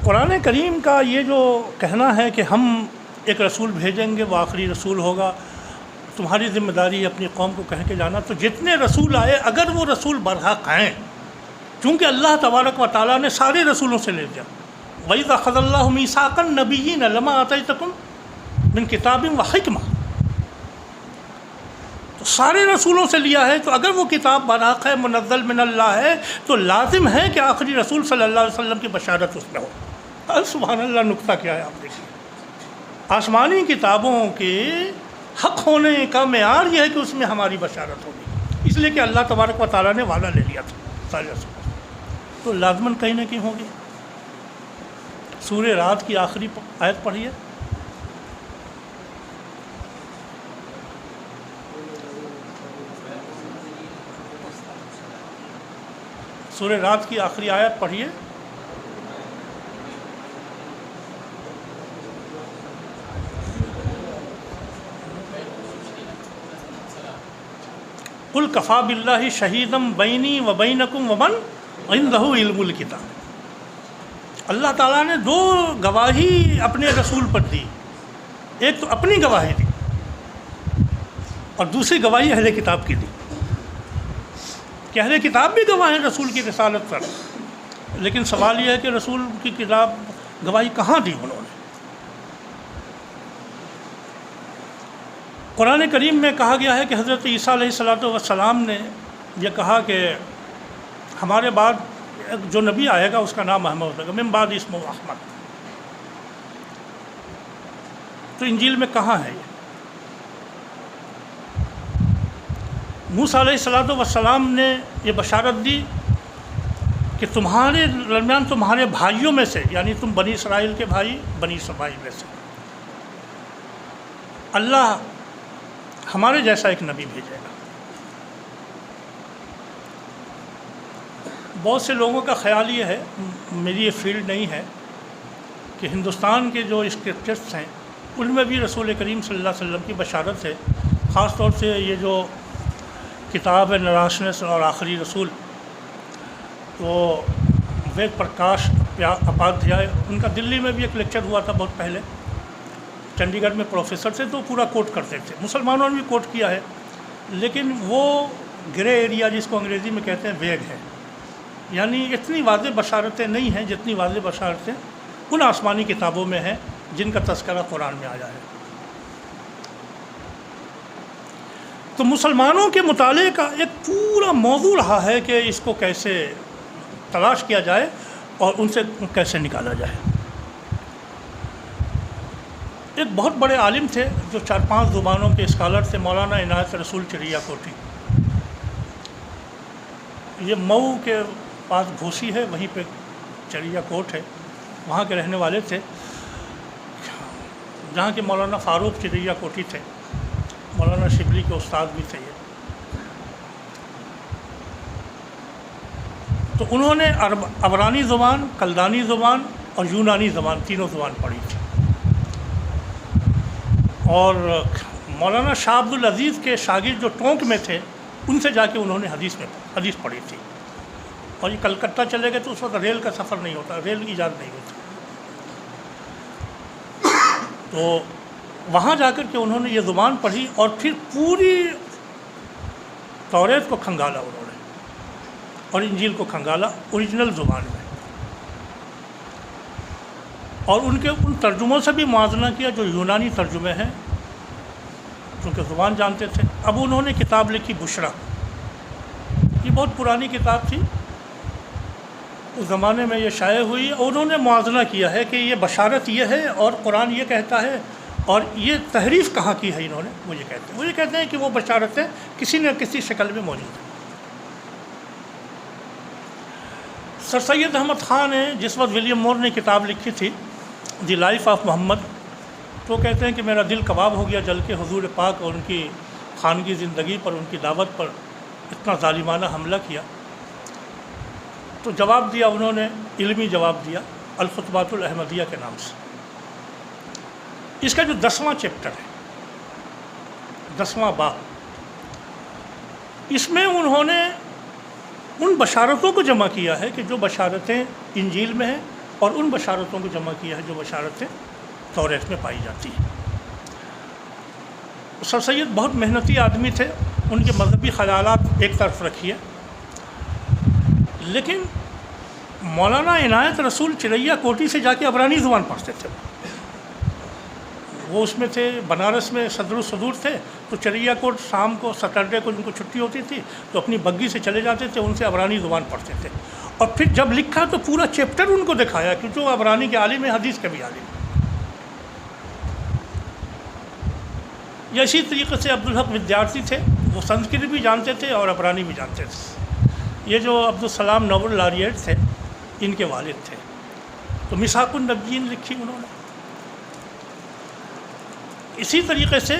قرآن کریم کا یہ جو کہنا ہے کہ ہم ایک رسول بھیجیں گے، وہ آخری رسول ہوگا، تمہاری ذمہ داری ہے اپنی قوم کو کہہ کے جانا، تو جتنے رسول آئے اگر وہ رسول برحق ہیں، چونکہ اللہ تبارک و تعالیٰ نے سارے رسولوں سے لے لیا، وَإِذْ أَخَذَ اللَّهُ مِيثَاقَ النَّبِيِّينَ لَمَا آتَيْتُكُم مِّن كِتَابٍ وَحِكْمَةٍ، تو سارے رسولوں سے لیا ہے، تو اگر وہ کتاب برحق ہے، منزل من اللہ ہے، تو لازم ہے کہ آخری رسول صلی اللہ علیہ وسلم کی بشارت اس میں ہو۔ سبحان اللہ، نقطہ کیا ہے آپ دیکھیے، آسمانی کتابوں کے حق ہونے کا معیار یہ ہے کہ اس میں ہماری بشارت ہوگی، اس لیے کہ اللہ تبارک و تعالیٰ نے وعدہ لے لیا تھا سارے رسولوں، تو لازماً کہیں نہ کہیں ہوگی۔ سورہ رات کی آخری آیت پڑھیے، سورہ رات کی آخری آیت پڑھیے، قل کفا باللہ شہیدم بینی و بینکم ومن عندہ علم الکتاب. اللہ تعالیٰ نے دو گواہی اپنے رسول پر دی. ایک تو اپنی گواہی دی اور دوسری گواہی اہل کتاب کی دی کہ اہل کتاب بھی گواہ ہیں رسول کی رسالت پر. لیکن سوال یہ ہے کہ رسول کی کتاب گواہی کہاں دی انہوں نے؟ قرآن کریم میں کہا گیا ہے کہ حضرت عیسیٰ علیہ السلام نے یہ کہا کہ ہمارے بعد جو نبی آئے گا اس کا نام محمد ہوگا، من بعد اسمہ احمد. تو انجیل میں کہاں ہے یہ؟ موسیٰ علیہ السلام نے یہ بشارت دی کہ تمہارے درمیان تمہارے بھائیوں میں سے، یعنی تم بنی اسرائیل کے بھائی، بنی اسماعیل میں سے اللہ ہمارے جیسا ایک نبی بھیجے گا. بہت سے لوگوں کا خیال یہ ہے، میری یہ فیلڈ نہیں ہے، کہ ہندوستان کے جو اسکرپچرس ہیں ان میں بھی رسول کریم صلی اللہ علیہ وسلم کی بشارت ہے. خاص طور سے یہ جو کتاب ہے نراشنس اور آخری رسول، تو وید پرکاش اپادھیائے، ان کا دلی میں بھی ایک لیکچر ہوا تھا بہت پہلے، چنڈی گڑھ میں پروفیسر تھے تو پورا کوٹ کرتے تھے. مسلمانوں نے بھی کوٹ کیا ہے، لیکن وہ گرے ایریا جس کو انگریزی میں کہتے ہیں ویگ ہے، یعنی اتنی واضح بشارتیں نہیں ہیں جتنی واضح بشارتیں ان آسمانی کتابوں میں ہیں جن کا تذکرہ قرآن میں آیا ہے. تو مسلمانوں کے مطالعے کا ایک پورا موضوع رہا ہے کہ اس کو کیسے تلاش کیا جائے اور ان سے کیسے نکالا جائے. ایک بہت بڑے عالم تھے جو 4-5 زبانوں کے اسکالر تھے، مولانا عنایت رسول چریا کوٹھی. یہ مئو کے پاس گھوسی ہے، وہیں پہ چریا کوٹ ہے، وہاں کے رہنے والے تھے، جہاں کے مولانا فاروق چریا کوٹھی تھے، مولانا شبلی کے استاد بھی تھے یہ. تو انہوں نے عبرانی زبان، کلدانی زبان اور یونانی زبان تینوں زبان پڑھی تھی. اور مولانا شاہ عبد العزیز کے شاگرد جو ٹونک میں تھے ان سے جا کے انہوں نے حدیث پڑھی تھی. اور یہ کلکتہ چلے گئے تو اس وقت ریل کا سفر نہیں ہوتا، ریل کی ایجاد نہیں ہوتی. تو وہاں جا کر کے انہوں نے یہ زبان پڑھی اور پھر پوری توریت کو کھنگالا انہوں نے اور انجیل کو کھنگالا اوریجنل زبان میں، اور ان کے ان ترجموں سے بھی موازنہ کیا جو یونانی ترجمے ہیں، کیونکہ زبان جانتے تھے. اب انہوں نے کتاب لکھی بشرا. یہ بہت پرانی کتاب تھی، اس زمانے میں یہ شائع ہوئی، اور انہوں نے موازنہ کیا ہے کہ یہ بشارت یہ ہے اور قرآن یہ کہتا ہے، اور یہ تحریف کہاں کی ہے. انہوں نے وہ یہ کہتے ہیں کہ وہ بشارتیں کسی نہ کسی شکل میں موجود ہیں. سر سید احمد خان نے جس وقت ولیم مور نے کتاب لکھی تھی دی لائف آف محمد، تو کہتے ہیں کہ میرا دل کباب ہو گیا جل کے حضور پاک اور ان کی خانگی زندگی پر، ان کی دعوت پر اتنا ظالمانہ حملہ کیا. تو جواب دیا انہوں نے، علمی جواب دیا الخطبات الاحمدیہ کے نام سے. اس کا جو 10واں چیپٹر ہے، 10واں باب، اس میں انہوں نے ان بشارتوں کو جمع کیا ہے کہ جو بشارتیں انجیل میں ہیں، اور ان بشارتوں کو جمع کیا ہے جو بشارتیں توریت میں پائی جاتی ہیں. سر سید بہت محنتی آدمی تھے، ان کے مذہبی خیالات ایک طرف رکھیے، لیکن مولانا عنایت رسول چریا کوٹھی سے جا کے عبرانی زبان پڑھتے تھے. وہ اس میں تھے، بنارس میں صدر الصدور تھے، تو چریا کوٹ شام کو سیٹرڈے کو ان کو چھٹی ہوتی تھی تو اپنی بگی سے چلے جاتے تھے، ان سے عبرانی زبان پڑھتے تھے. اور پھر جب لکھا تو پورا چیپٹر ان کو دکھایا، کیونکہ وہ عبرانی کے عالم ہیں، حدیث کے بھی عالم. یا اسی طریقے سے عبدالحق ودیارتی تھے، وہ سنسکرت بھی جانتے تھے اور عبرانی بھی جانتے تھے. یہ جو عبدالسلام نوبل لاریٹ تھے، ان کے والد تھے. تو مساق النبیین لکھی انہوں نے. اسی طریقے سے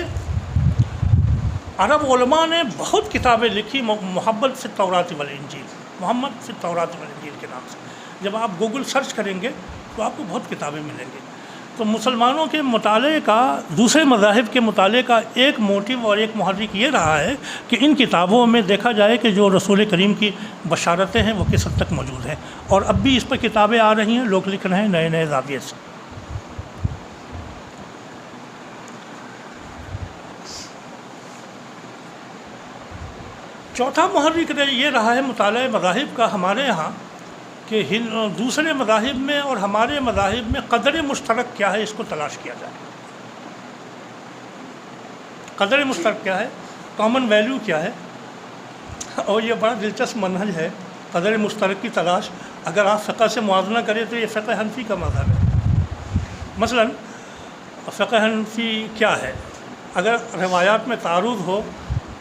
عرب علماء نے بہت کتابیں لکھی، محمد فی التوراۃ والانجیل، محمد فی التوراۃ والانجیل کے نام سے. جب آپ گوگل سرچ کریں گے تو آپ کو بہت کتابیں ملیں گی. تو تو مسلمانوں کے مطالعے کا، دوسرے مذاہب کے مطالعے کا ایک موٹیو اور ایک محرک یہ رہا ہے کہ ان کتابوں میں دیکھا جائے کہ جو رسول کریم کی بشارتیں ہیں وہ کس حد تک موجود ہیں، اور اب بھی اس پر کتابیں آ رہی ہیں، لوگ لکھ رہے ہیں نئے نئے زاویے سے۔ چوتھا محرک یہ رہا ہے مطالعہ مذاہب کا ہمارے ہاں کہ دوسرے مذاہب میں اور ہمارے مذاہب میں قدر مشترک کیا ہے، اس کو تلاش کیا جائے۔ قدر مشترک کیا ہے، کامن ویلیو کیا ہے، اور یہ بڑا دلچسپ منہج ہے قدر مشترک کی تلاش۔ اگر آپ فقہ سے موازنہ کریں تو یہ فقہ حنفی کا مذہب ہے۔ مثلا فقہ حنفی کیا ہے؟ اگر روایات میں تعارض ہو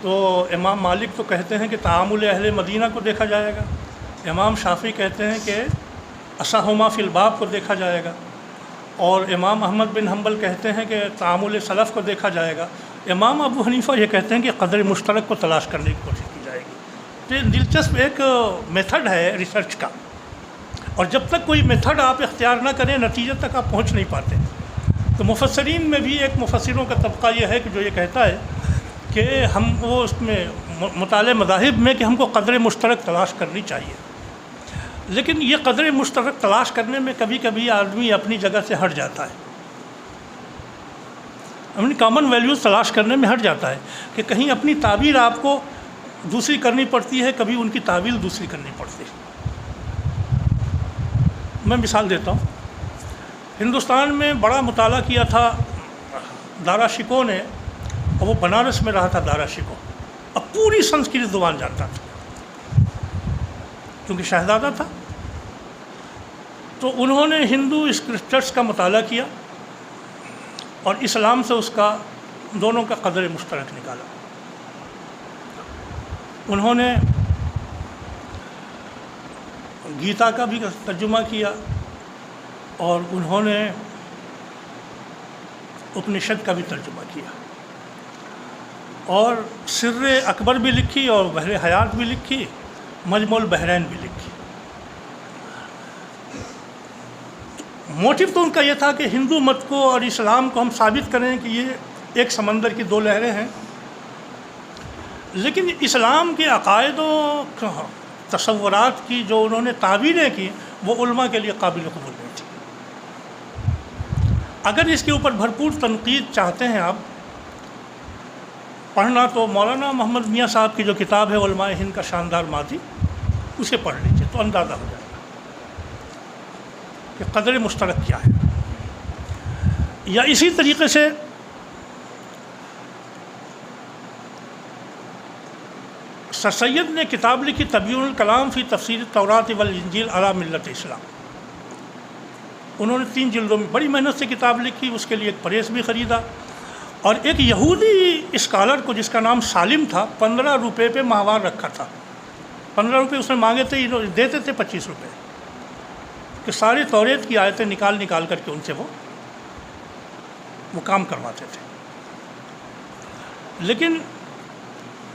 تو امام مالک تو کہتے ہیں کہ تعامل اہل مدینہ کو دیکھا جائے گا، امام شافعی کہتے ہیں کہ اصحہما فی الباب کو دیکھا جائے گا، اور امام احمد بن حنبل کہتے ہیں کہ تعامل سلف کو دیکھا جائے گا، امام ابو حنیفہ یہ کہتے ہیں کہ قدر مشترک کو تلاش کرنے کی کوشش کی جائے گی۔ تو یہ دلچسپ ایک میتھڈ ہے ریسرچ کا، اور جب تک کوئی میتھڈ آپ اختیار نہ کریں نتیجے تک آپ پہنچ نہیں پاتے۔ تو مفسرین میں بھی ایک مفسروں کا طبقہ یہ ہے کہ جو یہ کہتا ہے کہ ہم وہ اس میں مطالعہ مذاہب میں کہ ہم کو قدر مشترک تلاش کرنی چاہیے، لیکن یہ قدر مشترک تلاش کرنے میں کبھی کبھی آدمی اپنی جگہ سے ہٹ جاتا ہے، اپنی کامن ویلیوز تلاش کرنے میں ہٹ جاتا ہے کہ کہیں اپنی تعبیر آپ کو دوسری کرنی پڑتی ہے، کبھی ان کی تعبیر دوسری کرنی پڑتی ہے۔ میں مثال دیتا ہوں، ہندوستان میں بڑا مطالعہ کیا تھا دارا شکو نے، اور وہ بنارس میں رہا تھا دارا شکو، اب پوری سنسکرت زبان جانتا تھا کیونکہ شہزادہ تھا۔ تو انہوں نے ہندو اسکرپچرس کا مطالعہ کیا اور اسلام سے اس کا دونوں کا قدر مشترک نکالا۔ انہوں نے گیتا کا بھی ترجمہ کیا، اور انہوں نے اپنشد کا بھی ترجمہ کیا، اور سر اکبر بھی لکھی، اور بحر حیات بھی لکھی، مجمع البحرین بھی لکھی۔ موٹیو تو ان کا یہ تھا کہ ہندو مت کو اور اسلام کو ہم ثابت کریں کہ یہ ایک سمندر کی دو لہریں ہیں، لیکن اسلام کے عقائد و تصورات کی جو انہوں نے تعبیریں کی وہ علماء کے لیے قابل قبول نہیں تھی۔ اگر اس کے اوپر بھرپور تنقید چاہتے ہیں آپ پڑھنا، تو مولانا محمد میاں صاحب کی جو کتاب ہے علماء ہند کا شاندار ماضی، اسے پڑھ لیجیے تو اندازہ ہو جائے گا کہ قدر مشترک کیا ہے۔ یا اسی طریقے سے سر سید نے کتاب لکھی تبیین الکلام فی تفسیر التوراۃ والانجیل علی ملت اسلام، انہوں نے 3 جلدوں میں بڑی محنت سے کتاب لکھی، اس کے لیے ایک پریس بھی خریدا، اور ایک یہودی اسکالر کو جس کا نام سالم تھا 15 روپے پہ ماہوار رکھا تھا۔ 15 روپے اس نے مانگے تھے، دیتے تھے 25 روپے، کہ ساری توریت کی آیتیں نکال کر کے ان سے وہ کام کرواتے تھے۔ لیکن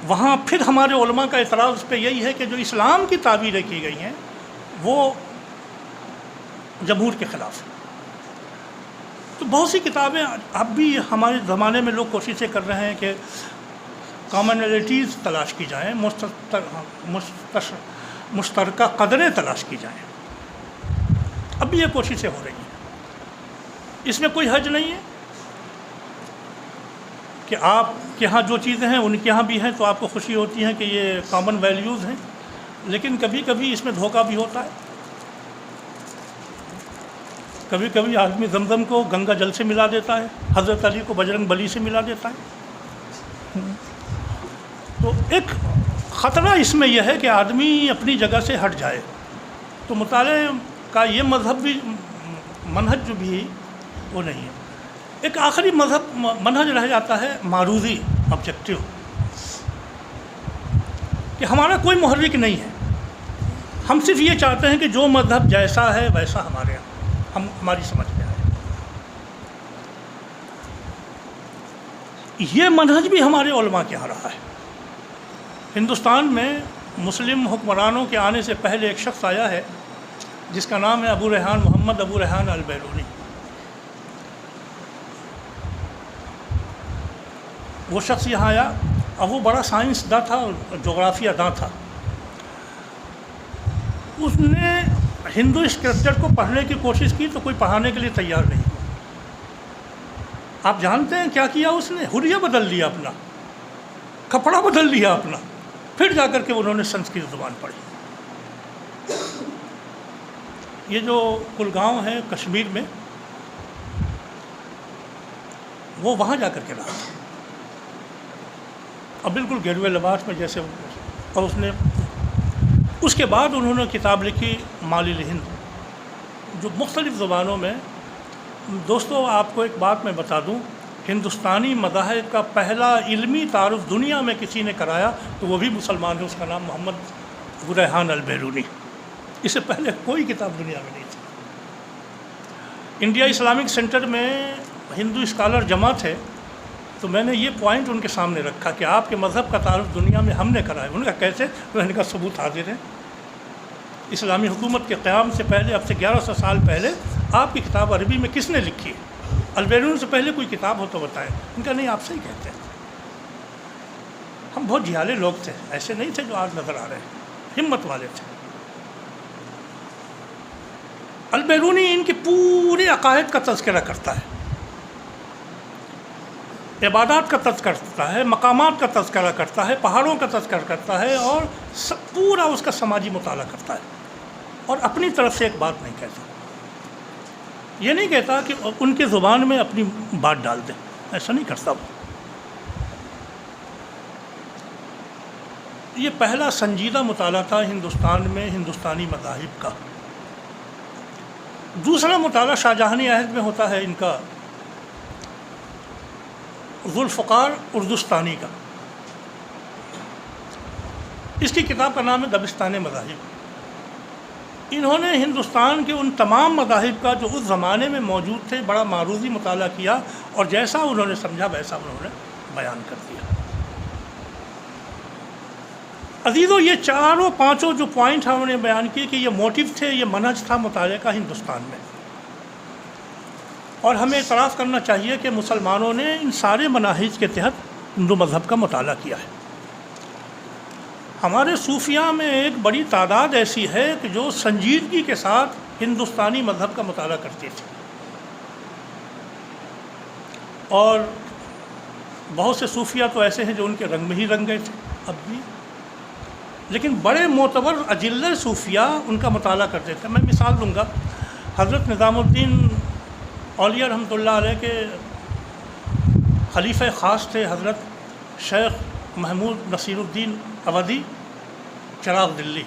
وہاں پھر ہمارے علماء کا اعتراض اس پہ یہی ہے کہ جو اسلام کی تعبیریں کی گئی ہیں وہ جمہور کے خلاف ہیں۔ تو بہت سی کتابیں اب بھی ہمارے زمانے میں لوگ کوششیں کر رہے ہیں کہ کامنلٹیز تلاش کی جائیں، مشترکہ قدریں تلاش کی جائیں، اب بھی یہ کوششیں ہو رہی ہیں۔ اس میں کوئی حرج نہیں ہے کہ آپ کے ہاں جو چیزیں ہیں ان کے ہاں بھی ہیں، تو آپ کو خوشی ہوتی ہے کہ یہ کامن ویلیوز ہیں، لیکن کبھی کبھی اس میں دھوکہ بھی ہوتا ہے۔ کبھی کبھی آدمی زمزم کو گنگا جل سے ملا دیتا ہے، حضرت علی کو بجرنگ بلی سے ملا دیتا ہے۔ تو ایک خطرہ اس میں یہ ہے کہ آدمی اپنی جگہ سے ہٹ جائے۔ تو مطالعے کا یہ مذہب بھی منہج جو بھی وہ نہیں ہے۔ ایک آخری منہج رہ جاتا ہے معروضی، آبجیکٹیو، کہ ہمارا کوئی محرک نہیں ہے، ہم صرف یہ چاہتے ہیں کہ جو مذہب جیسا ہے ویسا ہمارے یہاں ہماری سمجھ میں آئے۔ یہ منہج بھی ہمارے علماء کے یہاں رہا ہے۔ ہندوستان میں مسلم حکمرانوں کے آنے سے پہلے ایک شخص آیا ہے جس کا نام ہے ابو ریحان، محمد ابو ریحان البیرونی۔ وہ شخص یہاں آیا اور وہ بڑا سائنس داں تھا، جغرافیہ داں تھا. اس نے ہندو اسکرپچر کو پڑھنے کی کوشش کی تو کوئی پڑھانے کے لیے تیار نہیں. آپ جانتے ہیں کیا کیا اس نے؟ حلیہ بدل لیا اپنا، کپڑا بدل لیا اپنا، پھر جا کر کے انہوں نے سنسکرت زبان پڑھی. یہ جو کلگاؤں ہے کشمیر میں، وہ وہاں جا کر کے رہا اور بالکل گیروے لباس میں جیسے. اور اس کے بعد انہوں نے کتاب لکھی مالی الہند، جو مختلف زبانوں میں. دوستو آپ کو ایک بات میں بتا دوں، ہندوستانی مذاہب کا پہلا علمی تعارف دنیا میں کسی نے کرایا تو وہ بھی مسلمان ہے، اس کا نام محمد ریحان البیرونی. اس سے پہلے کوئی کتاب دنیا میں نہیں تھی. انڈیا اسلامک سینٹر میں ہندو اسکالر جمع تھے تو میں نے یہ پوائنٹ ان کے سامنے رکھا کہ آپ کے مذہب کا تعارف دنیا میں ہم نے کرایا. انہوں نے کہا کیسے؟ میں نے کہا ثبوت حاضر ہے. اسلامی حکومت کے قیام سے پہلے، اب سے 1100 سال پہلے، آپ کی کتاب عربی میں کس نے لکھی ہے؟ البیرونی سے پہلے کوئی کتاب ہو تو بتائیں. ان کا نہیں، آپ صحیح کہتے ہیں. ہم بہت جھالے لوگ تھے، ایسے نہیں تھے جو آج نظر آ رہے ہیں، ہمت والے تھے. البیرونی ان کے پورے عقائد کا تذکرہ کرتا ہے، عبادات کا تذکرہ کرتا ہے، مقامات کا تذکرہ کرتا ہے، پہاڑوں کا تذکرہ کرتا ہے، اور پورا اس کا سماجی مطالعہ کرتا ہے. اور اپنی طرف سے ایک بات نہیں کہتا. یہ نہیں کہتا کہ ان کے زبان میں اپنی بات ڈال دیں، ایسا نہیں کرتا وہ. یہ پہلا سنجیدہ مطالعہ تھا ہندوستان میں ہندوستانی مذاہب کا. دوسرا مطالعہ شاہجہانی عہد میں ہوتا ہے ان کا، ذوالفقار اردوستانی کا. اس کی کتاب کا نام ہے دبستان مذاہب. انہوں نے ہندوستان کے ان تمام مذاہب کا جو اس زمانے میں موجود تھے بڑا معروضی مطالعہ کیا، اور جیسا انہوں نے سمجھا ویسا انہوں نے بیان کر دیا. عزیزو، یہ چاروں پانچوں جو پوائنٹ ہم نے بیان کیے کہ یہ موٹیو تھے، یہ منہج تھا مطالعے کا ہندوستان میں. اور ہمیں اعتراف کرنا چاہیے کہ مسلمانوں نے ان سارے مناہج کے تحت ہندو مذہب کا مطالعہ کیا ہے. ہمارے صوفیاء میں ایک بڑی تعداد ایسی ہے کہ جو سنجیدگی کے ساتھ ہندوستانی مذہب کا مطالعہ کرتے تھے، اور بہت سے صوفیاء تو ایسے ہیں جو ان کے رنگ میں ہی رنگ گئے تھے اب بھی. لیکن بڑے معتبر اجلہ صوفیاء ان کا مطالعہ کرتے تھے. میں مثال دوں گا، حضرت نظام الدین اولیاء رحمۃ اللہ علیہ کے خلیفہ خاص تھے حضرت شیخ محمود نصیر الدین اودھی چراغ دلی.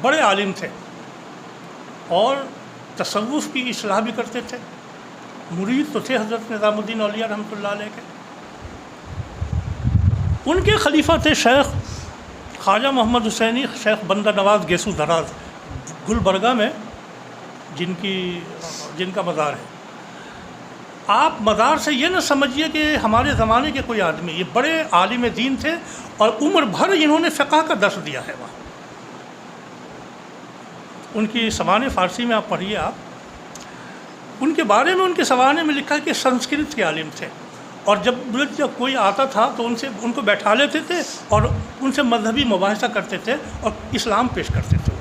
بڑے عالم تھے اور تصوف کی اصلاح بھی کرتے تھے. مرید تو تھے حضرت نظام الدین اولیاء رحمۃ اللہ علیہ کے. ان کے خلیفہ تھے شیخ خواجہ محمد حسینی، شیخ بندہ نواز گیسو دراز، گلبرگہ میں جن کا مزار ہے. آپ مزار سے یہ نہ سمجھیے کہ ہمارے زمانے کے کوئی آدمی، یہ بڑے عالم دین تھے اور عمر بھر انہوں نے فقہ کا درس دیا ہے وہاں. ان کی سوانح فارسی میں آپ پڑھیے. آپ ان کے بارے میں، ان کے سوانح میں لکھا ہے کہ سنسکرت کے عالم تھے، اور جب کوئی آتا تھا تو ان کو بیٹھا لیتے تھے اور ان سے مذہبی مباحثہ کرتے تھے اور اسلام پیش کرتے تھے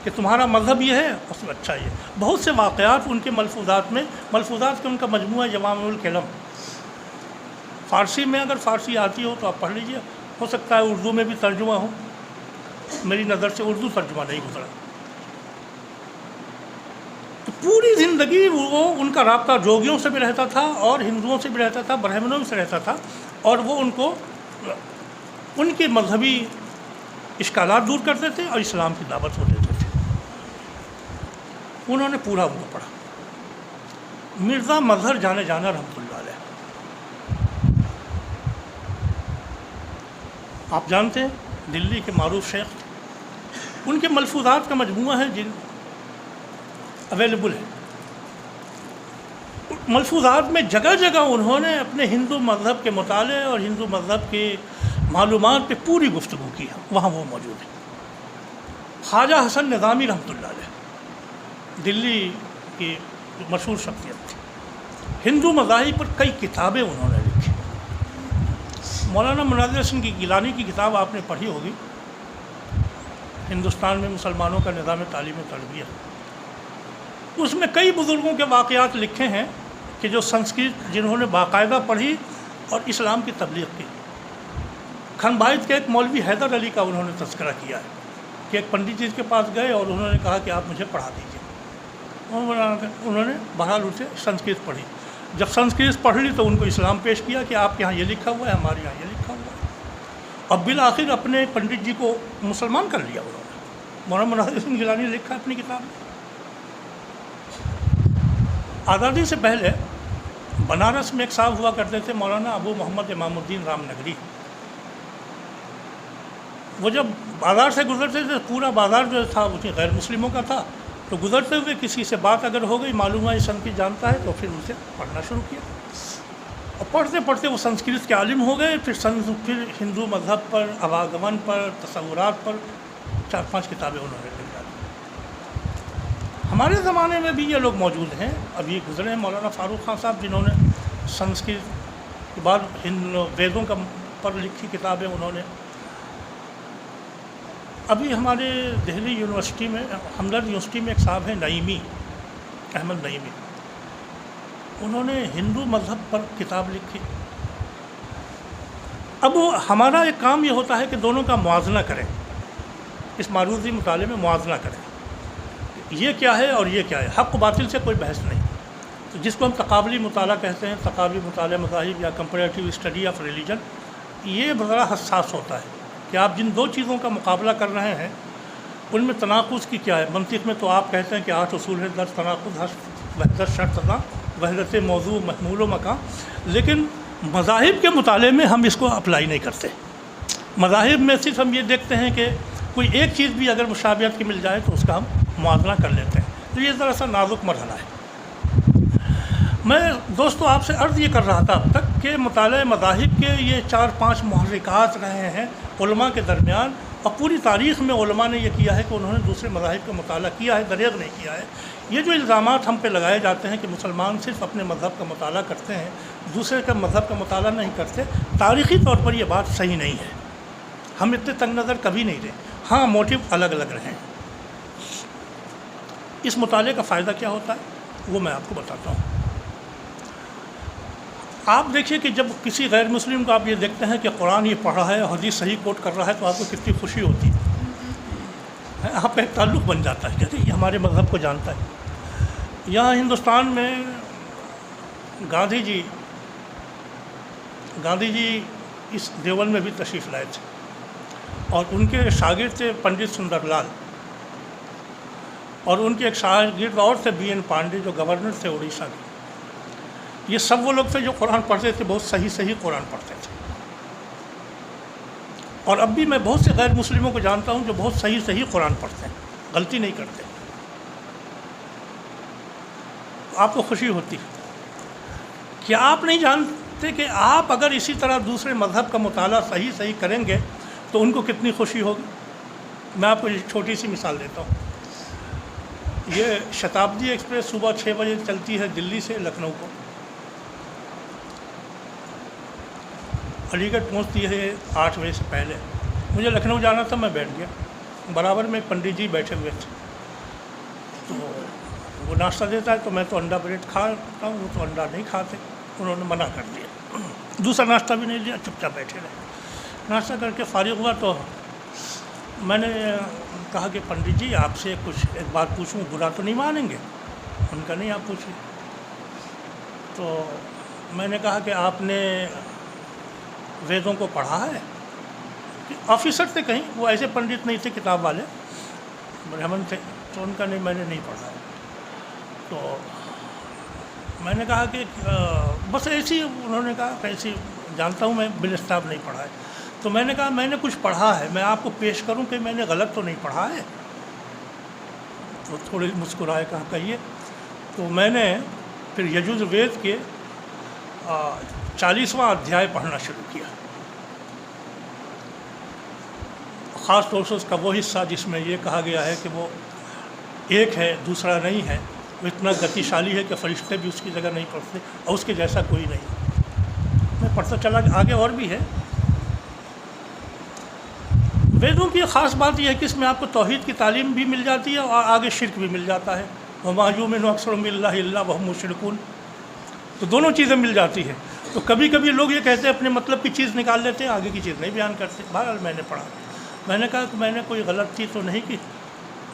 کہ تمہارا مذہب یہ ہے اور اچھا یہ. بہت سے واقعات ان کے ملفوظات کے ان کا مجموعہ جوامع الکلم. فارسی میں اگر فارسی آتی ہو تو آپ پڑھ لیجئے، ہو سکتا ہے اردو میں بھی ترجمہ ہو. میری نظر سے اردو ترجمہ نہیں گزرا. تو پوری زندگی وہ ان کا رابطہ جوگیوں سے بھی رہتا تھا اور ہندوؤں سے بھی رہتا تھا، برہمنوں سے رہتا تھا، اور وہ ان کو ان کے مذہبی اشکالات دور کرتے تھے اور اسلام کی دعوت کو دیتے تھے. انہوں نے پورا وہ پڑھا. مرزا مظہر جانے جانا رحمۃ اللہ علیہ، آپ جانتے ہیں دلی کے معروف شیخ. ان کے ملفوظات کا مجموعہ ہے جن اویلیبل ہے. ملفوظات میں جگہ جگہ انہوں نے اپنے ہندو مذہب کے مطالعے اور ہندو مذہب کے معلومات پہ پوری گفتگو کی ہے. وہاں وہ موجود ہے. خواجہ حسن نظامی رحمۃ اللہ علیہ دلی کی مشہور شخصیت تھی. ہندو مذاہب پر کئی کتابیں انہوں نے لکھی. مولانا مناظر حسن کی گیلانی کی کتاب آپ نے پڑھی ہوگی، ہندوستان میں مسلمانوں کا نظام تعلیم و تربیت۔ اس میں کئی بزرگوں کے واقعات لکھے ہیں کہ جو سنسکرت جنہوں نے باقاعدہ پڑھی اور اسلام کی تبلیغ کی۔ کھنبھائیت کے ایک مولوی حیدر علی کا انہوں نے تذکرہ کیا ہے کہ ایک پنڈت جی کے پاس گئے اور انہوں نے کہا کہ آپ مجھے پڑھا دیجیے۔ انہوں نے بہرحال اسے سنسکرت پڑھی۔ جب سنسکرت پڑھ لی تو ان کو اسلام پیش کیا کہ آپ کے یہاں یہ لکھا ہوا ہے، ہمارے یہاں یہ لکھا ہوا ہے، اور بالآخر اپنے پنڈت جی کو مسلمان کر لیا انہوں نے۔ مولانا مناظر حسن گیلانی نے لکھا اپنی کتاب میں۔ آزادی سے پہلے بنارس میں ایک صاحب ہوا کرتے تھے، مولانا ابو محمد امام الدین رام نگری۔ وہ جب بازار سے گزرتے تھے، پورا بازار جو تھا وہ غیر مسلموں کا تھا، تو گزرتے ہوئے کسی سے بات اگر ہو گئی، معلوم ہے سن کی جانتا ہے، تو پھر اسے پڑھنا شروع کیا، اور پڑھتے پڑھتے وہ سنسکرت کے عالم ہو گئے۔ پھر ہندو مذہب پر، اواگمن پر، تصورات پر 4-5 کتابیں انہوں نے لکھ ڈالی۔ ہمارے زمانے میں بھی یہ لوگ موجود ہیں، ابھی گزرے ہیں مولانا فاروق خان صاحب، جنہوں نے سنسکرت کے بعد ویدوں کا پر لکھی کتابیں انہوں نے۔ ابھی ہمارے دہلی یونیورسٹی میں، ہمدرد یونیورسٹی میں ایک صاحب ہیں نعیمی، احمد نعیمی، انہوں نے ہندو مذہب پر کتاب لکھی۔ اب ہمارا ایک کام یہ ہوتا ہے کہ دونوں کا موازنہ کریں، اس معروضی مطالعے میں موازنہ کریں، یہ کیا ہے اور یہ کیا ہے۔ حق و باطل سے کوئی بحث نہیں، تو جس کو ہم تقابلی مطالعہ کہتے ہیں، تقابلی مطالعہ مذاہب یا کمپیریٹیو اسٹڈی آف ریلیجن، یہ ذرا حساس ہوتا ہے کہ آپ جن دو چیزوں کا مقابلہ کر رہے ہیں ان میں تناقض کی کیا ہے۔ منطق میں تو آپ کہتے ہیں کہ 8 اصول ہے، 10 تناقض، وحدت شرط تھا، وحدت موضوع محمول و مکان، لیکن مذاہب کے مطالعے میں ہم اس کو اپلائی نہیں کرتے۔ مذاہب میں صرف ہم یہ دیکھتے ہیں کہ کوئی ایک چیز بھی اگر مشابہت کی مل جائے تو اس کا ہم موازنہ کر لیتے ہیں، تو یہ ذرا سا نازک مرحلہ ہے۔ میں دوستو آپ سے عرض یہ کر رہا تھا اب تک کہ مطالعہ مذاہب کے یہ 4-5 محرکات رہے ہیں علماء کے درمیان، اور پوری تاریخ میں علماء نے یہ کیا ہے کہ انہوں نے دوسرے مذاہب کا مطالعہ کیا ہے، دریغ نہیں کیا ہے۔ یہ جو الزامات ہم پہ لگائے جاتے ہیں کہ مسلمان صرف اپنے مذہب کا مطالعہ کرتے ہیں، دوسرے کا مذہب کا مطالعہ نہیں کرتے، تاریخی طور پر یہ بات صحیح نہیں ہے۔ ہم اتنے تنگ نظر کبھی نہیں رہے، ہاں موٹیو الگ الگ رہے ہیں۔ اس مطالعے کا فائدہ کیا ہوتا ہے وہ میں آپ کو بتاتا ہوں۔ آپ دیکھیے کہ جب کسی غیر مسلم کو آپ یہ دیکھتے ہیں کہ قرآن یہ پڑھ رہا ہے، حدیث صحیح کوٹ کر رہا ہے، تو آپ کو کتنی خوشی ہوتی ہے، آپ کا ایک تعلق بن جاتا ہے کہ یہ ہمارے مذہب کو جانتا ہے۔ یہاں ہندوستان میں گاندھی جی اس دیوبند میں بھی تشریف لائے تھے، اور ان کے شاگرد تھے پنڈت سندر لال، اور ان کے ایک شاگرد اور تھے بی این پانڈے جو گورنر تھے اڑیسہ کے۔ یہ سب وہ لوگ تھے جو قرآن پڑھتے تھے، بہت صحیح قرآن پڑھتے تھے، اور اب بھی میں بہت سے غیر مسلموں کو جانتا ہوں جو بہت صحیح قرآن پڑھتے ہیں، غلطی نہیں کرتے۔ آپ کو خوشی ہوتی کہ آپ نہیں جانتے کہ آپ اگر اسی طرح دوسرے مذہب کا مطالعہ صحیح کریں گے تو ان کو کتنی خوشی ہوگی۔ میں آپ کو ایک چھوٹی سی مثال دیتا ہوں۔ یہ شتابدی ایکسپریس صبح 6 بجے چلتی ہے دلی سے لکھنؤ کو، علی گڑھ پہنچتی ہے 8 بجے سے پہلے۔ مجھے لکھنؤ جانا تھا، میں بیٹھ گیا، برابر میں پنڈت جی بیٹھے ہوئے تھے، تو وہ ناشتہ دیتا ہے تو میں تو انڈا بریڈ کھاتا ہوں، وہ تو انڈا نہیں کھاتے، انہوں نے منع کر دیا، دوسرا ناشتہ بھی نہیں لیا، چپ چاپ بیٹھے رہے۔ ناشتہ کر کے فارغ ہوا تو میں نے کہا کہ پنڈت جی آپ سے ایک بات پوچھوں، برا تو نہیں مانیں گے؟ ان کا نہیں، آپ پوچھیں۔ تو میں نے کہا کہ آپ نے ویدوں کو پڑھا ہے؟ آفیسر تھے کہیں، وہ ایسے پنڈت نہیں تھے کتاب والے، برہمن تھے، تو ان کا نہیں، میں نے نہیں پڑھا ہے۔ تو میں نے کہا کہ بس ایسی، انہوں نے کہا کہ ایسی جانتا ہوں میں بالاسطاب نہیں پڑھا ہے۔ تو میں نے کہا میں نے کچھ پڑھا ہے، میں آپ کو پیش کروں کہ میں نے غلط تو نہیں پڑھا ہے؟ تو تھوڑی مسکرائے، کہا کہیے۔ تو میں نے پھر یجز وید کے 40واں ادھیائے پڑھنا شروع کیا، خاص طور سے اس کا وہ حصہ جس میں یہ کہا گیا ہے کہ وہ ایک ہے، دوسرا نہیں ہے، وہ اتنا گتی شالی ہے کہ فرشتے بھی اس کی جگہ نہیں پڑھتے، اور اس کے جیسا کوئی نہیں۔ میں پڑھتا چلا، آگے اور بھی ہے، ویدوں کی خاص بات یہ ہے کہ اس میں آپ کو توحید کی تعلیم بھی مل جاتی ہے اور آگے شرک بھی مل جاتا ہے. وَمَا يُؤْمِنُ أَكْثَرُهُم بِاللَّهِ إِلَّا وَهُم مُشْرِكُونَ. تو دونوں چیزیں مل جاتی ہیں. تو کبھی کبھی لوگ یہ کہتے ہیں اپنے مطلب کی چیز نکال لیتے ہیں, آگے کی چیز نہیں بیان کرتے. بہرحال میں نے پڑھا, میں نے کہا کہ میں نے کوئی غلطی تو نہیں کی.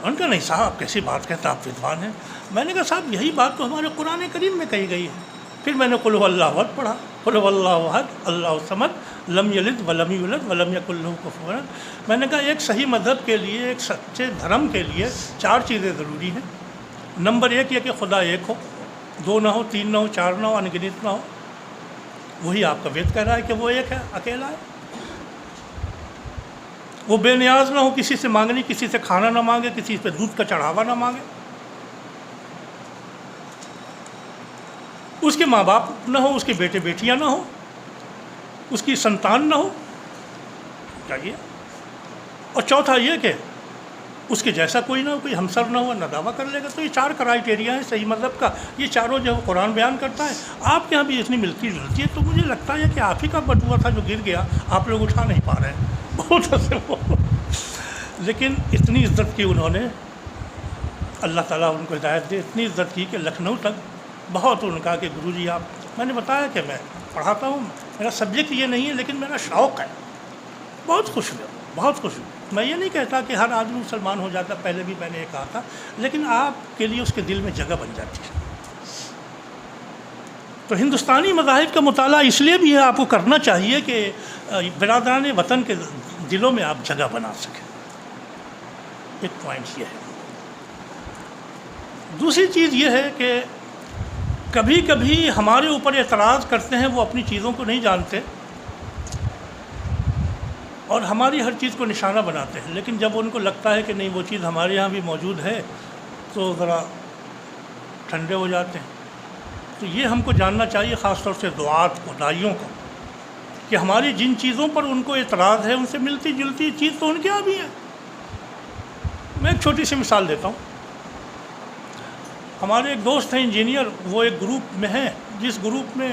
ان کا نہیں صاحب آپ کیسی بات کہتے, آپ ودوان ہیں. میں نے کہا صاحب یہی بات تو ہمارے قرآن کریم میں کہی گئی ہے. پھر میں نے قل هو اللہ احد پڑھا, قل هو اللہ احد اللہ الصمد لم یلد ولم یولد ولم یکن له کفوا احد. میں نے کہا ایک صحیح مذہب کے لیے, ایک سچے دھرم کے لیے 4 چیزیں ضروری ہیں. نمبر 1 یہ کہ خدا ایک ہو, 2 نہ ہو, 3 نہ ہو, 4 نہ ہو, انگنت نہ ہو. وہی آپ کا وید کہہ رہا ہے کہ وہ ایک ہے, اکیلا ہے. وہ بے نیاز نہ ہو, کسی سے مانگنی, کسی سے کھانا نہ مانگے, کسی پہ دودھ کا چڑھاوا نہ مانگے. اس کے ماں باپ نہ ہو, اس کے بیٹے بیٹیاں نہ ہو, اس کی سنتان نہ ہو. چاہیے. اور چوتھا یہ کہ اس کے جیسا کوئی نہ ہو, کوئی ہمسر نہ ہو, نہ دعویٰ کر لے گا. تو یہ 4 کرائٹیریا ہیں صحیح مذہب کا. یہ چاروں جو قرآن بیان کرتا ہے. آپ کے یہاں بھی اتنی ملتی جلتی ہے, تو مجھے لگتا ہے کہ آپ ہی کا بٹوا تھا جو گر گیا, آپ لوگ اٹھا نہیں پا رہے ہیں. بہت سے وہ, لیکن اتنی عزت کی انہوں نے, اللہ تعالیٰ ان کو ہدایت دے, اتنی عزت کی کہ لکھنؤ تک بہت ان کا کہ گرو جی آپ, میں نے بتایا کہ میں پڑھاتا ہوں, میرا سبجیکٹ یہ نہیں ہے لیکن میرا شوق ہے. بہت خوش ہوئے, بہت خوش ہوئے. میں یہ نہیں کہتا کہ ہر آدمی مسلمان ہو جاتا, پہلے بھی میں نے یہ کہا تھا, لیکن آپ کے لیے اس کے دل میں جگہ بن جاتی ہے. تو ہندوستانی مذاہب کا مطالعہ اس لیے بھی ہے, آپ کو کرنا چاہیے کہ برادران وطن کے دلوں میں آپ جگہ بنا سکیں. ایک پوائنٹ یہ ہے. دوسری چیز یہ ہے کہ کبھی کبھی ہمارے اوپر اعتراض کرتے ہیں, وہ اپنی چیزوں کو نہیں جانتے اور ہماری ہر چیز کو نشانہ بناتے ہیں. لیکن جب ان کو لگتا ہے کہ نہیں وہ چیز ہمارے یہاں بھی موجود ہے, تو ذرا ٹھنڈے ہو جاتے ہیں. تو یہ ہم کو جاننا چاہیے, خاص طور سے دعات کو, داعیوں کو, کہ ہماری جن چیزوں پر ان کو اعتراض ہے ان سے ملتی جلتی چیز تو ان کے یہاں بھی ہے. میں ایک چھوٹی سی مثال دیتا ہوں. ہمارے ایک دوست ہیں انجینئر, وہ ایک گروپ میں ہیں جس گروپ میں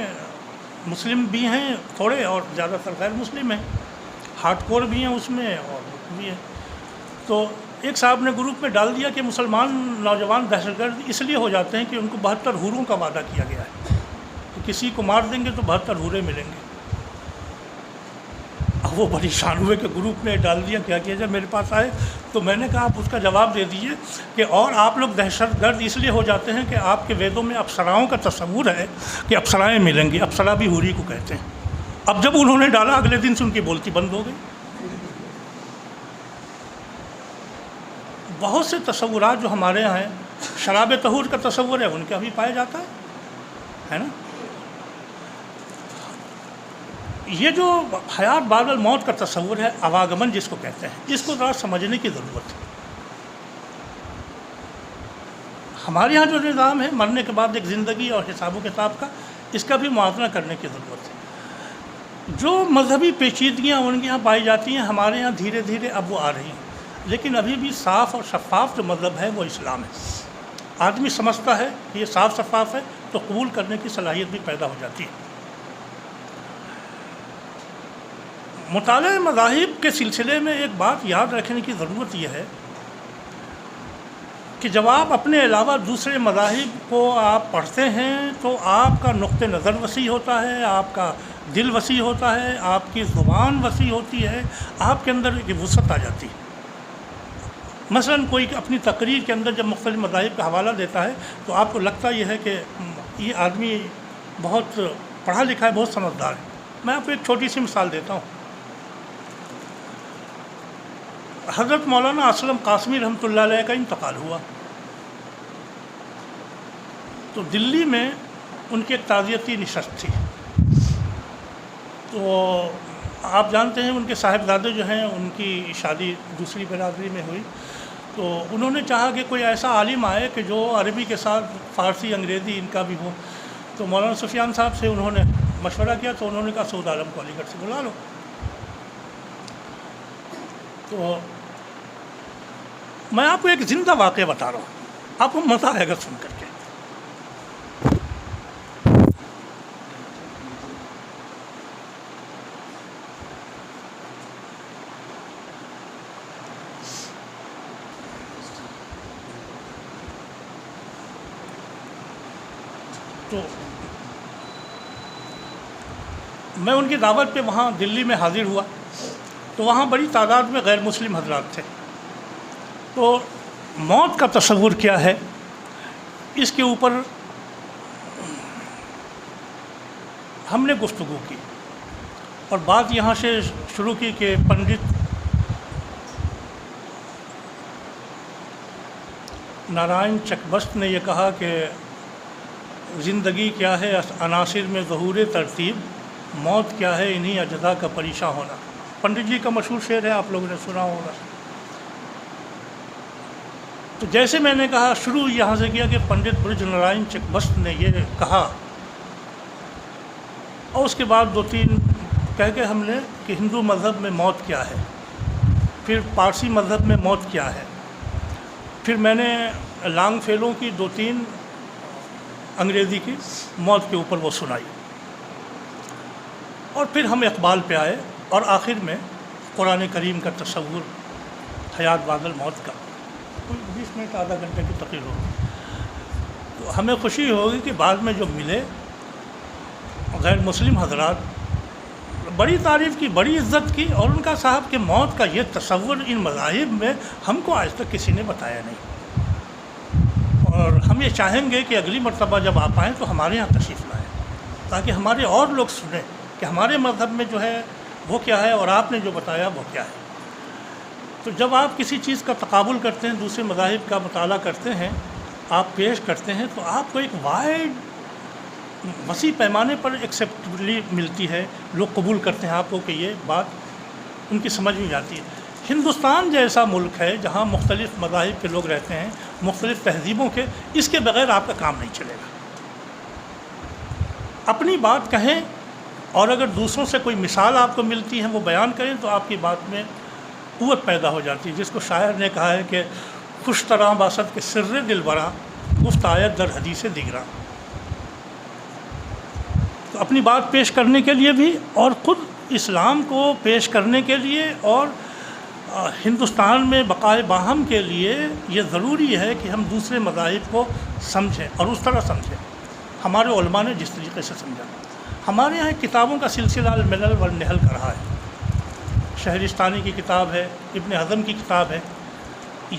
مسلم بھی ہیں تھوڑے اور زیادہ تر غیر مسلم ہیں, ہارڈ کور بھی ہیں اس میں اور بھی ہیں. تو ایک صاحب نے گروپ میں ڈال دیا کہ مسلمان نوجوان دہشت گرد اس لیے ہو جاتے ہیں کہ ان کو 72 حوروں کا وعدہ کیا گیا ہے, کہ کسی کو مار دیں گے تو 72 حوریں ملیں گے. اب وہ بڑی شان ہوئے کہ گروپ میں ڈال دیا. کیا کیا جب میرے پاس آئے تو میں نے کہا آپ اس کا جواب دے دیجئے کہ اور آپ لوگ دہشت گرد اس لیے ہو جاتے ہیں کہ آپ کے ویدوں میں اپسراؤں کا تصور ہے کہ اپسرائیں ملیں گی, اپسرا بھی حوری کو کہتے ہیں. اب جب انہوں نے ڈالا اگلے دن سے ان کی بولتی بند ہو گئی. بہت سے تصورات جو ہمارے یہاں ہیں, شراب طہور کا تصور ہے, ان کا بھی پایا جاتا ہے نا. یہ جو حیات بعد الموت کا تصور ہے, اواگمن جس کو کہتے ہیں, اس کو ذرا سمجھنے کی ضرورت ہے. ہمارے یہاں جو نظام ہے مرنے کے بعد ایک زندگی اور حساب و کتاب کا, اس کا بھی موازنہ کرنے کی ضرورت ہے. جو مذہبی پیچیدگیاں ان کے یہاں پائی جاتی ہیں, ہمارے یہاں دھیرے دھیرے اب وہ آ رہی ہیں, لیکن ابھی بھی صاف اور شفاف جو مذہب ہے وہ اسلام ہے. آدمی سمجھتا ہے کہ یہ صاف شفاف ہے تو قبول کرنے کی صلاحیت بھی پیدا ہو جاتی ہے. مطالعہ مذاہب کے سلسلے میں ایک بات یاد رکھنے کی ضرورت یہ ہے کہ جب آپ اپنے علاوہ دوسرے مذاہب کو آپ پڑھتے ہیں تو آپ کا نقطہ نظر وسیع ہوتا ہے, آپ کا دل وسیع ہوتا ہے, آپ کی زبان وسیع ہوتی ہے, آپ کے اندر ایک وسعت آ جاتی ہے. مثلا کوئی اپنی تقریر کے اندر جب مختلف مذاہب کا حوالہ دیتا ہے تو آپ کو لگتا یہ ہے کہ یہ آدمی بہت پڑھا لکھا ہے, بہت سمجھدار ہے. میں آپ کو ایک چھوٹی سی مثال دیتا ہوں. حضرت مولانا اسلم قاسمی رحمۃ اللہ علیہ کا انتقال ہوا تو دلی میں ان کی ایک تعزیتی نشست تھی. تو آپ جانتے ہیں ان کے صاحبزادے جو ہیں ان کی شادی دوسری برادری میں ہوئی, تو انہوں نے چاہا کہ کوئی ایسا عالم آئے کہ جو عربی کے ساتھ فارسی انگریزی ان کا بھی ہو. تو مولانا سفیان صاحب سے انہوں نے مشورہ کیا, تو انہوں نے کہا سعود عالم کو علی گڑھ سے بلا لو. تو میں آپ کو ایک زندہ واقعہ بتا رہا ہوں, آپ کو مزہ آئے گا سن کر کے. تو میں ان کی دعوت پہ وہاں دلی میں حاضر ہوا، تو وہاں بڑی تعداد میں غیر مسلم حضرات تھے۔ تو موت کا تصور کیا ہے، اس کے اوپر ہم نے گفتگو کی، اور بات یہاں سے شروع کی کہ پنڈت نارائن چکبست نے یہ کہا کہ زندگی کیا ہے عناصر میں ظہور ترتیب، موت کیا ہے انہی اجزاء کا پریشاں ہونا۔ پنڈت جی کا مشہور شعر ہے، آپ لوگوں نے سنا ہوگا۔ تو جیسے میں نے کہا، شروع یہاں سے کیا کہ پنڈت برج نارائن چکبست نے یہ کہا، اور اس کے بعد دو تین کہہ کے ہم نے کہ ہندو مذہب میں موت کیا ہے، پھر پارسی مذہب میں موت کیا ہے، پھر میں نے لانگ فیلوں کی دو تین انگریزی کی موت کے اوپر وہ سنائی، اور پھر ہم اقبال پہ آئے، اور آخر میں قرآن کریم کا تصور حیات بعد الموت کا، کوئی 20 منٹ آدھا گھنٹے کی تقریر ہوگی۔ تو ہمیں خوشی ہوگی کہ بعد میں جو ملے غیر مسلم حضرات، بڑی تعریف کی، بڑی عزت کی، اور ان کا صاحب کہ موت کا یہ تصور ان مذاہب میں ہم کو آج تک کسی نے بتایا نہیں، اور ہم یہ چاہیں گے کہ اگلی مرتبہ جب آپ آئیں تو ہمارے یہاں تشریف لائیں، تاکہ ہمارے اور لوگ سنیں کہ ہمارے مذہب میں جو ہے وہ کیا ہے، اور آپ نے جو بتایا وہ کیا ہے۔ تو جب آپ کسی چیز کا تقابل کرتے ہیں، دوسرے مذاہب کا مطالعہ کرتے ہیں، آپ پیش کرتے ہیں، تو آپ کو ایک وائڈ وسیع پیمانے پر ایکسیپٹیبلی ملتی ہے، لوگ قبول کرتے ہیں آپ کو کہ یہ بات ان کی سمجھ میں جاتی ہے۔ ہندوستان جیسا ملک ہے جہاں مختلف مذاہب کے لوگ رہتے ہیں، مختلف تہذیبوں کے، اس کے بغیر آپ کا کام نہیں چلے گا۔ اپنی بات کہیں، اور اگر دوسروں سے کوئی مثال آپ کو ملتی ہے وہ بیان کریں، تو آپ کی بات میں قوت پیدا ہو جاتی ہے، جس کو شاعر نے کہا ہے کہ خوش طرح باسط کے سر دل برا، گفت آیت در حدیث دیگراں۔ تو اپنی بات پیش کرنے کے لیے بھی، اور خود اسلام کو پیش کرنے کے لیے، اور ہندوستان میں بقائے باہم کے لیے یہ ضروری ہے کہ ہم دوسرے مذاہب کو سمجھیں، اور اس طرح سمجھیں ہمارے علماء نے جس طریقے سے سمجھا۔ ہمارے یہاں کتابوں کا سلسلہ الملل والنحل کا رہا ہے، شہرستانی کی کتاب ہے، ابن حزم کی کتاب ہے،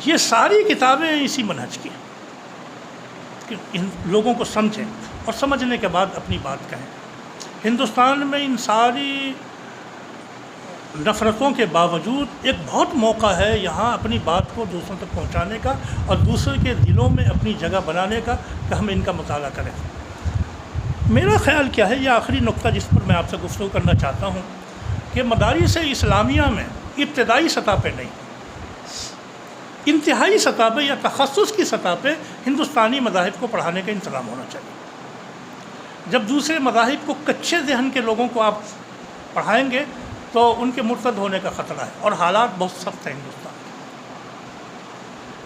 یہ ساری کتابیں اسی منہج کی ہیں کہ ان لوگوں کو سمجھیں، اور سمجھنے کے بعد اپنی بات کہیں۔ ہندوستان میں ان ساری نفرتوں کے باوجود ایک بہت موقع ہے یہاں اپنی بات کو دوسروں تک پہنچانے کا، اور دوسرے کے دلوں میں اپنی جگہ بنانے کا، کہ ہم ان کا مطالعہ کریں۔ میرا خیال کیا ہے، یہ آخری نقطہ جس پر میں آپ سے گفتگو کرنا چاہتا ہوں، کہ مدارس اسلامیہ میں ابتدائی سطح پہ نہیں، انتہائی سطح پہ یا تخصص کی سطح پہ ہندوستانی مذاہب کو پڑھانے کا انتظام ہونا چاہیے۔ جب دوسرے مذاہب کو کچے ذہن کے لوگوں کو آپ پڑھائیں گے تو ان کے مرتد ہونے کا خطرہ ہے، اور حالات بہت سخت ہیں ہندوستان کے۔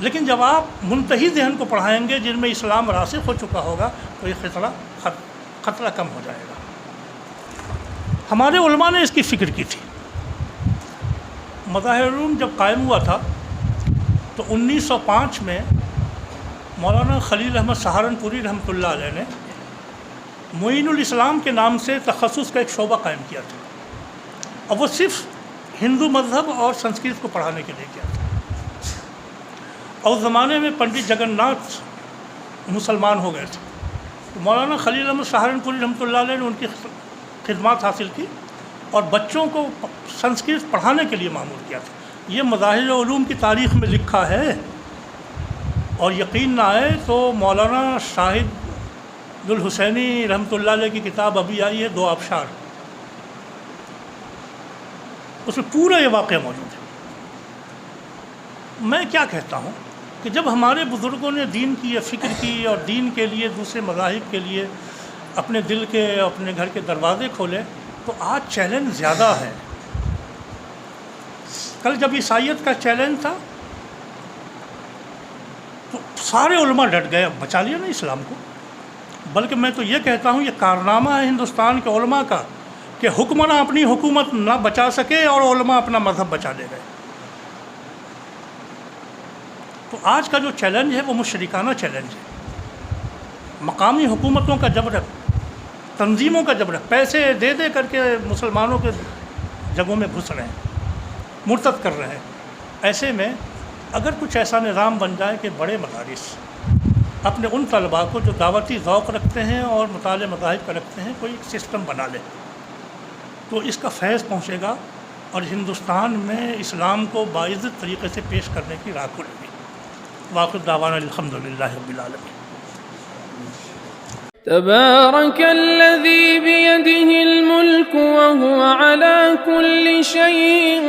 لیکن جب آپ منتہی ذہن کو پڑھائیں گے جن میں اسلام راسخ ہو چکا ہوگا، تو یہ خطرہ کم ہو جائے گا۔ ہمارے علماء نے اس کی فکر کی تھی۔ مظاہر العلوم جب قائم ہوا تھا تو 1905 میں مولانا خلیل احمد سہارنپوری رحمۃ اللہ علیہ نے معین الاسلام کے نام سے تخصص کا ایک شعبہ قائم کیا تھا، اور وہ صرف ہندو مذہب اور سنسکرت کو پڑھانے کے لیے کیا تھا۔ اور اس زمانے میں پنڈت جگن ناتھ مسلمان ہو گئے تھے، تو مولانا خلیل احمد سہارنپوری رحمۃ اللہ علیہ نے ان کی خدمات حاصل کی، اور بچوں کو سنسکرت پڑھانے کے لیے معمور کیا تھا۔ یہ مظاہر علوم کی تاریخ میں لکھا ہے، اور یقین نہ آئے تو مولانا شاہد الحسینی رحمۃ اللہ علیہ کی کتاب ابھی آئی ہے، دو آبشار، اس میں پورا یہ واقعہ موجود ہے۔ میں کیا کہتا ہوں کہ جب ہمارے بزرگوں نے دین کی یہ فکر کی، اور دین کے لیے دوسرے مذاہب کے لیے اپنے دل کے، اپنے گھر کے دروازے کھولے، تو آج چیلنج زیادہ ہے۔ کل جب عیسائیت کا چیلنج تھا تو سارے علماء ڈٹ گئے، اب بچا لیا نا اسلام کو۔ بلکہ میں تو یہ کہتا ہوں یہ کارنامہ ہے ہندوستان کے علماء کا کہ حکمراں اپنی حکومت نہ بچا سکے اور علماء اپنا مذہب بچا لے گئے۔ تو آج کا جو چیلنج ہے وہ مشرکانہ چیلنج ہے، مقامی حکومتوں کا جبر ہے، تنظیموں کا جبر ہے، پیسے دے دے کر کے مسلمانوں کے جگہوں میں گھس رہے ہیں، مرتد کر رہے ہیں۔ ایسے میں اگر کچھ ایسا نظام بن جائے کہ بڑے مدارس اپنے ان طلباء کو جو دعوتی ذوق رکھتے ہیں اور مطالعہ مذاہب کا رکھتے ہیں کوئی سسٹم بنا لے تو اس کا فیض پہنچے گا اور ہندوستان میں اسلام کو باعزت طریقے سے پیش کرنے کی راہ کھلے گی۔ واخر دعوانا الحمدللہ رب العالمین۔ تبارك الذي بيده الملك وهو على كل شيء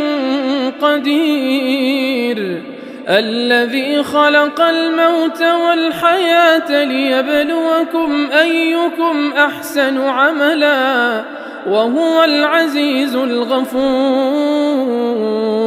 قدير الذي خلق الموت والحياة ليبلوكم أيكم أحسن عملا وهو العزيز الغفور۔